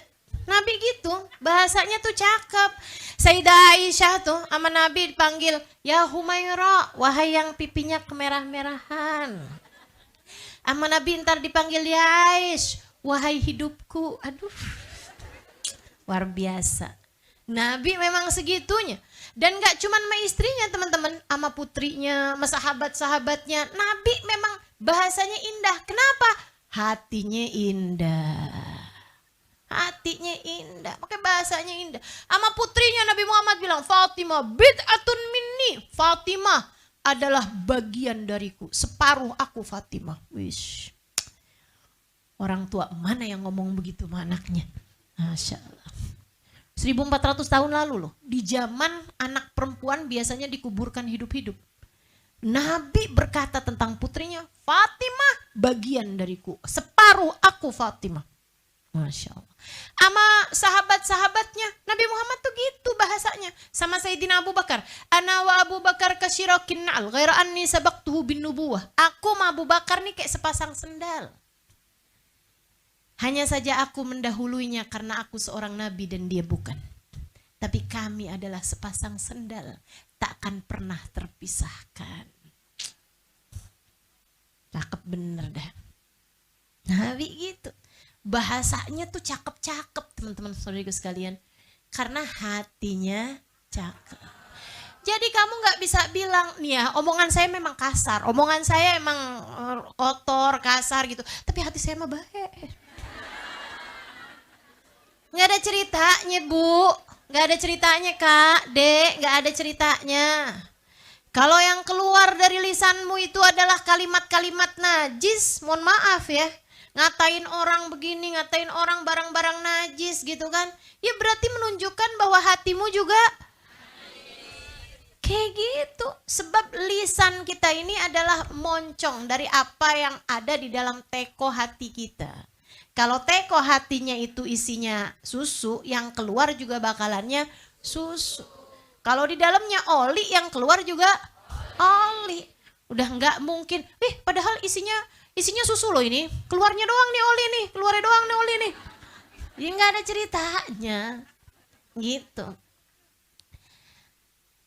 Nabi gitu, bahasanya tuh cakep. Sayyidah Aisyah tuh sama Nabi dipanggil, ya Humaira, wahai yang pipinya kemerah-merahan. Sama Nabi ntar dipanggil ya Aish, wahai hidupku. Aduh, luar biasa. Nabi memang segitunya. Dan gak cuman sama istrinya teman-teman, sama putrinya, sama sahabat-sahabatnya. Nabi memang bahasanya indah. Kenapa? Hatinya indah. Hatinya indah, pakai bahasanya indah. Sama putrinya Nabi Muhammad bilang, Fatimah bid'atun minni. Fatimah adalah bagian dariku, separuh aku Fatimah. Wish. Orang tua mana yang ngomong begitu sama anaknya? Masya Allah. 1400 tahun lalu loh, di zaman anak perempuan biasanya dikuburkan hidup-hidup. Nabi berkata tentang putrinya, Fatimah bagian dariku, separuh aku Fatimah. Masya Allah. Sama sahabat-sahabatnya Nabi Muhammad tuh gitu bahasanya. Sama Sayyidina Abu Bakar, ana wa Abu Bakar kasyirakin na'al ghaira anni sabaqtuhu bin nubuwah. Aku sama Abu Bakar nih kayak sepasang sendal. Hanya saja aku mendahuluinya karena aku seorang nabi dan dia bukan. Tapi kami adalah sepasang sendal, tak akan pernah terpisahkan. Cakep bener dah. Nabi gitu. Bahasanya tuh cakep-cakep teman-teman saudariku sekalian. Karena hatinya cakep. Jadi kamu gak bisa bilang, nih ya omongan saya memang kasar. Omongan saya emang kotor, kasar gitu. Tapi hati saya mah baik. Gak ada ceritanya Bu. Gak ada ceritanya Kak, Dek. Gak ada ceritanya. Kalau yang keluar dari lisanmu itu adalah kalimat-kalimat najis, mohon maaf ya. Ngatain orang begini, ngatain orang barang-barang najis gitu kan. Ya berarti menunjukkan bahwa hatimu juga kayak gitu. Sebab lisan kita ini adalah moncong dari apa yang ada di dalam teko hati kita. Kalau teko hatinya itu isinya susu, yang keluar juga bakalannya susu. Kalau di dalamnya oli, yang keluar juga oli. Udah nggak mungkin, padahal isinya susu loh ini, keluarnya doang nih oli nih, keluarnya doang nih oli nih. Ya nggak ada ceritanya, gitu.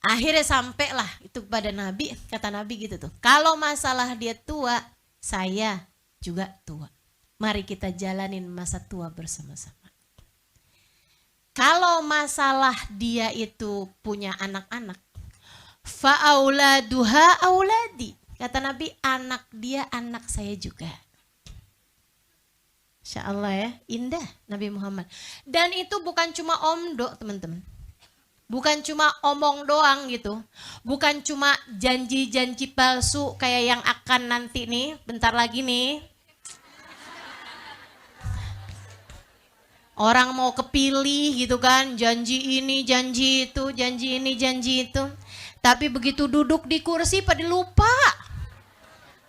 Akhirnya sampailah itu kepada Nabi, kata Nabi gitu tuh. Kalau masalah dia tua, saya juga tua. Mari kita jalanin masa tua bersama-sama. Kalau masalah dia itu punya anak-anak, fa'auladuha auladi. Kata Nabi, anak dia anak saya juga. Insya Allah ya, indah Nabi Muhammad. Dan itu bukan cuma omdo teman-teman. Bukan cuma omong doang gitu. Bukan cuma janji-janji palsu kayak yang akan nanti nih, bentar lagi nih. Orang mau kepilih gitu kan, janji ini, janji itu, janji ini, janji itu. Tapi begitu duduk di kursi pada lupa.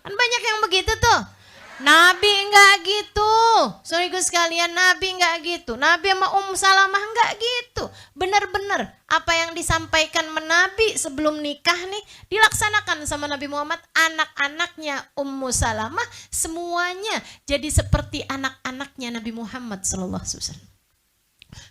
Kan banyak yang begitu tuh. Nabi enggak gitu. Saudaraku sekalian, Nabi enggak gitu. Nabi sama Salamah enggak gitu. Benar-benar apa yang disampaikan Nabi sebelum nikah nih dilaksanakan sama Nabi Muhammad. Anak-anaknya Salamah semuanya jadi seperti anak-anaknya Nabi Muhammad sallallahu alaihi wasallam.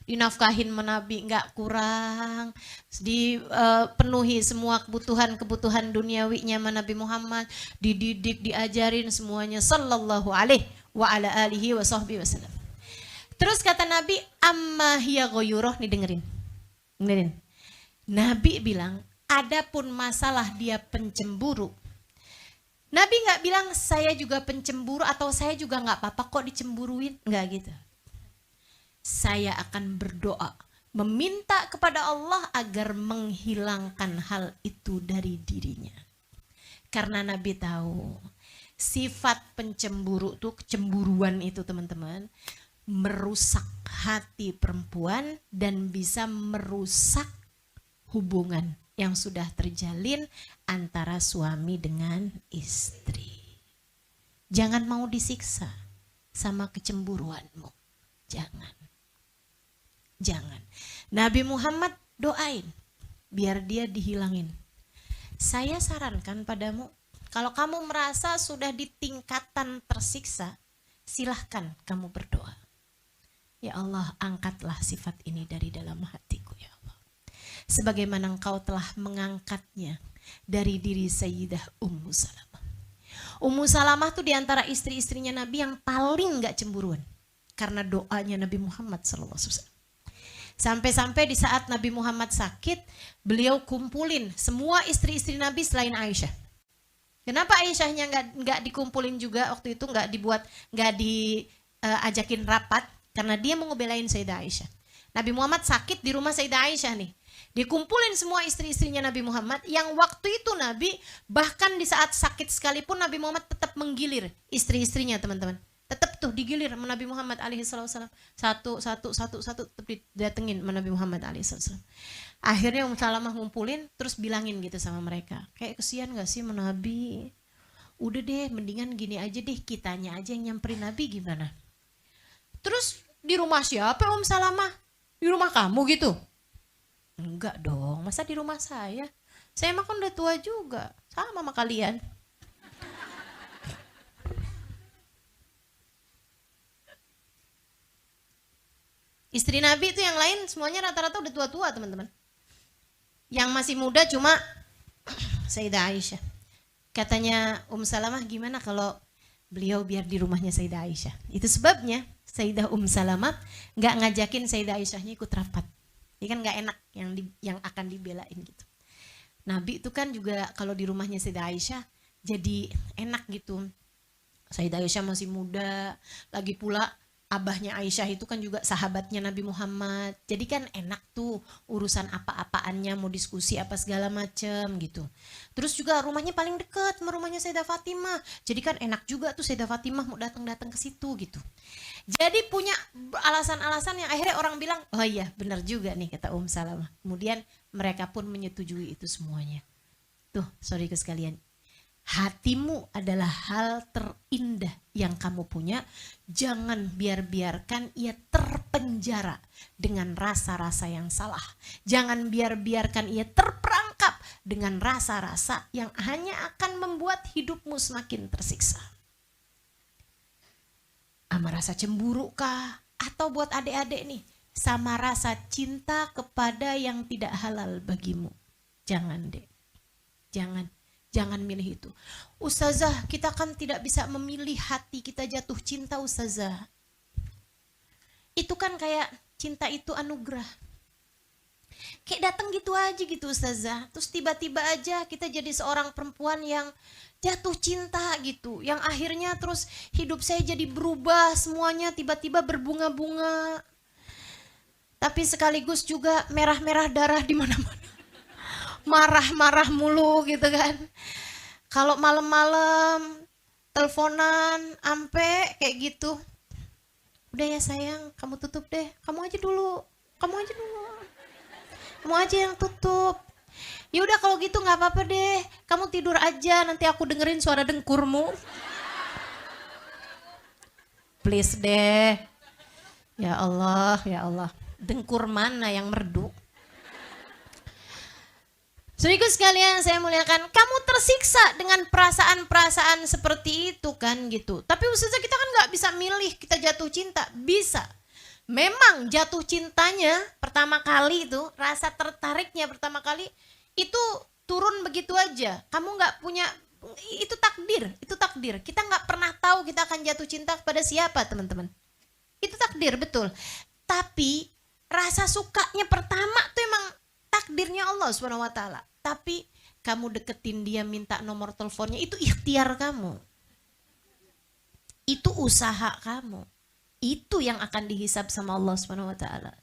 Dinafkahin Nabi nggak kurang, dipenuhi semua kebutuhan duniawinya Nabi Muhammad, dididik, diajarin semuanya sallallahu alaihi wa ala alihi wa sahbihi wasallam. Terus kata Nabi, amma hiya ghayurah, nih dengerin. Nabi bilang, adapun masalah dia pencemburu, Nabi nggak bilang saya juga pencemburu atau saya juga nggak apa-apa kok dicemburuin, nggak gitu. Saya akan berdoa, meminta kepada Allah agar menghilangkan hal itu dari dirinya. Karena Nabi tahu sifat pencemburu tuh, kecemburuan itu teman-teman, merusak hati perempuan dan bisa merusak hubungan yang sudah terjalin antara suami dengan istri. Jangan mau disiksa sama kecemburuanmu. Jangan. Jangan. Nabi Muhammad doain biar dia dihilangin. Saya sarankan padamu, kalau kamu merasa sudah di tingkatan tersiksa, silahkan kamu berdoa. Ya Allah, angkatlah sifat ini dari dalam hatiku ya Allah. Sebagaimana engkau telah mengangkatnya dari diri Sayyidah Ummu Salamah. Ummu Salamah tuh diantara istri-istrinya Nabi yang paling gak cemburuan. Karena doanya Nabi Muhammad SAW. Sampai-sampai di saat Nabi Muhammad sakit, beliau kumpulin semua istri-istri Nabi selain Aisyah. Kenapa Aisyahnya nggak dikumpulin juga waktu itu, nggak diajakin rapat? Karena dia mau ngebelain Sayyidah Aisyah. Nabi Muhammad sakit di rumah Sayyidah Aisyah nih. Dikumpulin semua istri-istrinya Nabi Muhammad yang waktu itu Nabi bahkan di saat sakit sekalipun Nabi Muhammad tetap menggilir istri-istrinya teman-teman. Tetap tuh digilir sama Nabi Muhammad alaihissalam. Satu tetap didatengin sama Nabi Muhammad alaihissalam. Akhirnya Salamah ngumpulin terus bilangin gitu sama mereka. Kayak kesian gak sih sama Nabi? Udah deh mendingan gini aja deh, kitanya aja yang nyamperin Nabi gimana? Terus di rumah siapa Salamah? Di rumah kamu gitu? Enggak dong, masa di rumah saya? Saya mah kan udah tua juga, sama sama kalian. Istri Nabi itu yang lain semuanya rata-rata udah tua-tua teman-teman. Yang masih muda cuma Sayyidah Aisyah. Katanya Salamah, gimana kalau beliau biar di rumahnya Sayyidah Aisyah. Itu sebabnya Sayyidah Salamah gak ngajakin Sayyidah Aisyahnya ikut rapat. Ini kan gak enak yang akan dibelain gitu. Nabi itu kan juga kalau di rumahnya Sayyidah Aisyah jadi enak gitu. Sayyidah Aisyah masih muda, lagi pula abahnya Aisyah itu kan juga sahabatnya Nabi Muhammad. Jadi kan enak tuh urusan apa-apaannya, mau diskusi apa segala macem gitu. Terus juga rumahnya paling deket sama rumahnya Sayyidah Fatimah. Jadi kan enak juga tuh Sayyidah Fatimah mau datang-datang ke situ gitu. Jadi punya alasan-alasan yang akhirnya orang bilang, oh iya benar juga nih kata Salamah. Kemudian mereka pun menyetujui itu semuanya. Tuh saudariku sekalian. Hatimu adalah hal terindah yang kamu punya. Jangan biarkan ia terpenjara dengan rasa-rasa yang salah. Jangan biarkan ia terperangkap dengan rasa-rasa yang hanya akan membuat hidupmu semakin tersiksa. Sama rasa cemburu kah? Atau buat adik-adik nih, sama rasa cinta kepada yang tidak halal bagimu. Jangan deh, jangan milih itu. Ustazah, kita kan tidak bisa memilih hati kita jatuh cinta Ustazah. Itu kan kayak cinta itu anugerah. Kayak datang gitu aja gitu Ustazah. Terus tiba-tiba aja kita jadi seorang perempuan yang jatuh cinta gitu. Yang akhirnya terus hidup saya jadi berubah semuanya tiba-tiba berbunga-bunga. Tapi sekaligus juga merah-merah darah di mana-mana. Marah-marah mulu gitu kan. Kalau malam-malam teleponan ampe kayak gitu. Udah ya sayang, kamu tutup deh. Kamu aja dulu. Kamu aja yang tutup. Ya udah kalau gitu nggak apa-apa deh. Kamu tidur aja, nanti aku dengerin suara dengkurmu. Please deh. Ya Allah, ya Allah. Dengkur mana yang merdu? Saudaraku sekalian, saya muliakan, kamu tersiksa dengan perasaan-perasaan seperti itu kan gitu. Tapi Ustazah kita kan nggak bisa milih kita jatuh cinta. Bisa. Memang jatuh cintanya pertama kali itu, rasa tertariknya pertama kali itu turun begitu aja. Kamu nggak punya, itu takdir. Kita nggak pernah tahu kita akan jatuh cinta kepada siapa teman-teman. Itu takdir betul. Tapi rasa sukanya pertama tuh emang takdirnya Allah SWT. Tapi kamu deketin dia minta nomor teleponnya, itu ikhtiar kamu. Itu usaha kamu. Itu yang akan dihisab sama Allah Subhanahu wa taala.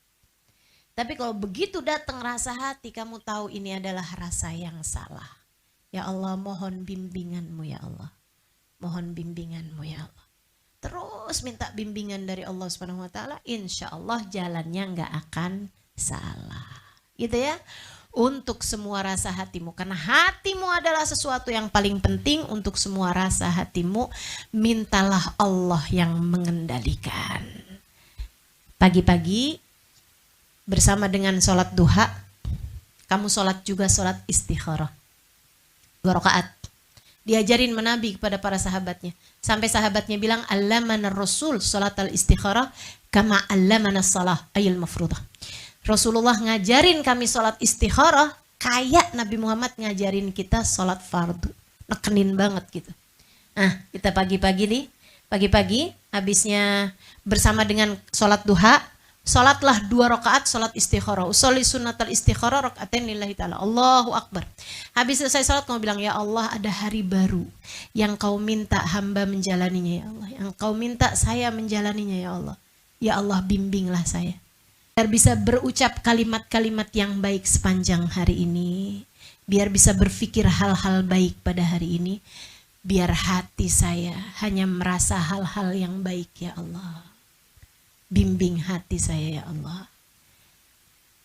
Tapi kalau begitu datang rasa hati, kamu tahu ini adalah rasa yang salah. Ya Allah, mohon bimbinganmu ya Allah. Mohon bimbinganmu ya Allah. Terus minta bimbingan dari Allah Subhanahu wa taala, insya Allah jalannya nggak akan salah. Gitu ya. Untuk semua rasa hatimu, karena hatimu adalah sesuatu yang paling penting. Untuk semua rasa hatimu, mintalah Allah yang mengendalikan. Pagi-pagi bersama dengan sholat duha, kamu sholat juga sholat istikharah 2 rakaat. Diajarin Nabi kepada para sahabatnya, sampai sahabatnya bilang, allamana rasul sholat al-istikharah kama allamana salah ayil mafrudah. Rasulullah ngajarin kami sholat istikharah kayak Nabi Muhammad ngajarin kita sholat fardu. Nekenin banget gitu. Nah, kita pagi-pagi nih, pagi-pagi habisnya bersama dengan sholat duha, sholatlah 2 rakaat sholat istikharah. Usolli sunnatal istikharah rakaatain lillahi ta'ala. Allahu Akbar. Habis selesai sholat kamu bilang, ya Allah, ada hari baru yang kau minta hamba menjalaninya ya Allah. Yang kau minta saya menjalaninya ya Allah. Ya Allah, bimbinglah saya. Biar bisa berucap kalimat-kalimat yang baik sepanjang hari ini. Biar bisa berpikir hal-hal baik pada hari ini. Biar hati saya hanya merasa hal-hal yang baik ya Allah. Bimbing hati saya ya Allah.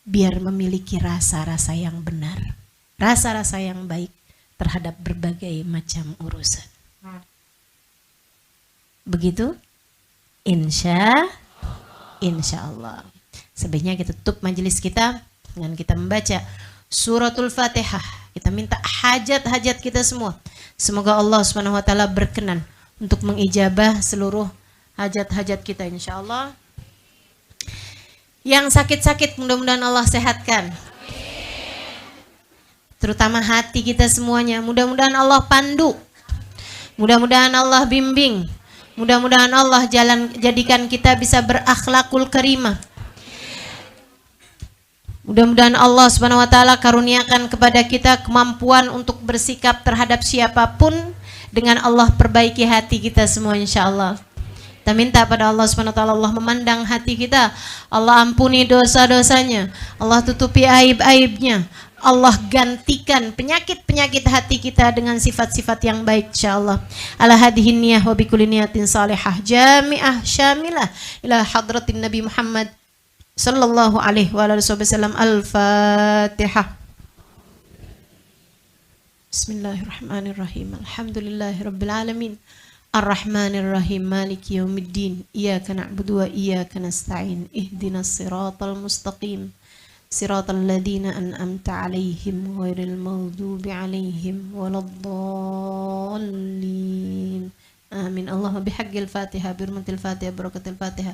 Biar memiliki rasa-rasa yang benar. Rasa-rasa yang baik terhadap berbagai macam urusan. Begitu? Insya Allah. Sebaiknya kita tutup majelis kita dengan kita membaca suratul Fatihah. Kita minta hajat-hajat kita semua. Semoga Allah Subhanahu wa taala berkenan untuk mengijabah seluruh hajat-hajat kita insyaallah. Yang sakit-sakit mudah-mudahan Allah sehatkan. Terutama hati kita semuanya. Mudah-mudahan Allah pandu. Mudah-mudahan Allah bimbing. Mudah-mudahan Allah jadikan kita bisa berakhlakul karimah. Mudah-mudahan Allah Subhanahu wa taala karuniakan kepada kita kemampuan untuk bersikap terhadap siapapun dengan Allah perbaiki hati kita semua insyaallah. Kita minta pada Allah Subhanahu wa taala, Allah memandang hati kita, Allah ampuni dosa-dosanya, Allah tutupi aib-aibnya, Allah gantikan penyakit-penyakit hati kita dengan sifat-sifat yang baik insyaallah. Ala hadhihi niyyah wa bikulli niyatin salihah jami'ah syamilah ila hadratin Nabi Muhammad sallallahu alaihi wa alihi wasallam. Al-Fatihah. Bismillahirrahmanirrahim. Alhamdulillahirabbil alamin. Ar-Rahmanir-Rahim. Maliki yaumiddin. Iyyaka na'budu wa iyyaka nasta'in. Ihdinas siratal mustaqim. Siratal ladzina an'amta 'alaihim ghairil maghdubi 'alaihim waladdallin. آمين. اللهم بحق الفاتحة برمة الفاتحة بركة الفاتحة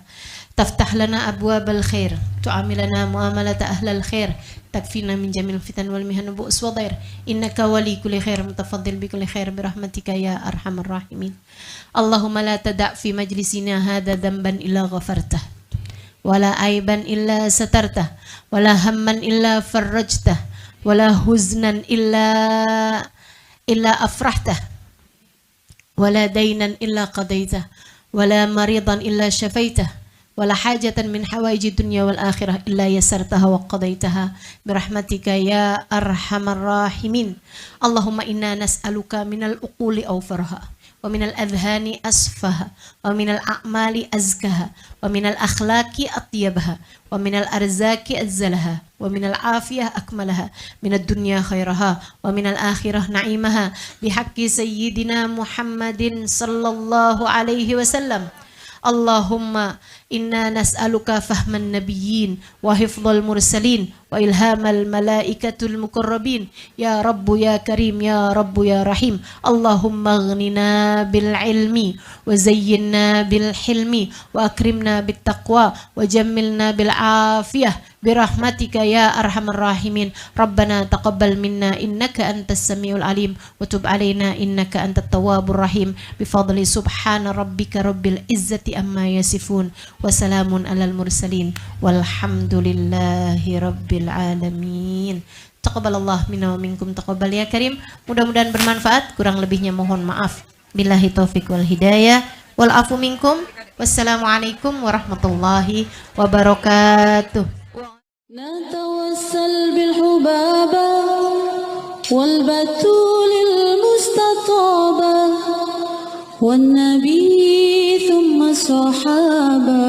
تفتح لنا أبواب الخير تعاملنا معاملة أهل الخير تكفينا من جميع الفتن والمحن والبؤس والضير إنك ولي كل خير متفضل بكل خير برحمتك يا أرحم الراحمين. اللهم لا تدع في مجلسنا هذا ذنبا إلا غفرته ولا عيبا إلا سترته ولا هما إلا فرجته ولا حزنا إلا أفرحته ولا دينا إلا قضيته ولا مريضا إلا شفيته ولا حاجة من حوائج الدنيا والآخرة إلا يسرتها وقضيتها برحمتك يا أرحم الراحمين. اللهم إنا نسألك من العقول أوفرها ومن الأذهان أصفها ومن الأعمال أزكها ومن الأخلاق أطيبها ومن الأرزاق أجزلها ومن العافية أكملها من الدنيا خيرها ومن الآخرة نعيمها بحق سيدنا محمد صلى الله عليه وسلم. اللهم إنا نسألك فهم النبيين وحفظ المرسلين وإلهام الملائكة المقربين يا رب يا كريم يا رب يا رحيم. اللهم اغننا بالعلم وزينا بالحلم وأكرمنا بالتقوى وجملنا بالعافية برحمتك يا أرحم الراحمين. ربنا تقبل منا إنك أنت السميع العليم وتب علينا إنك أنت التواب الرحيم بفضل سبحان ربك رب العزة أما يصفون وسلام على المرسلين والحمد لله رب العالمين. Taqabbalallah minna wa minkum taqabbal ya karim. Mudah-mudahan bermanfaat, kurang lebihnya mohon maaf. Billahi taufiq wal hidayah wal afu minkum. Wassalamualaikum warahmatullahi wabarakatuh. نتوسل بالحبابة والبتول المستطابة والنبي ثم الصحابة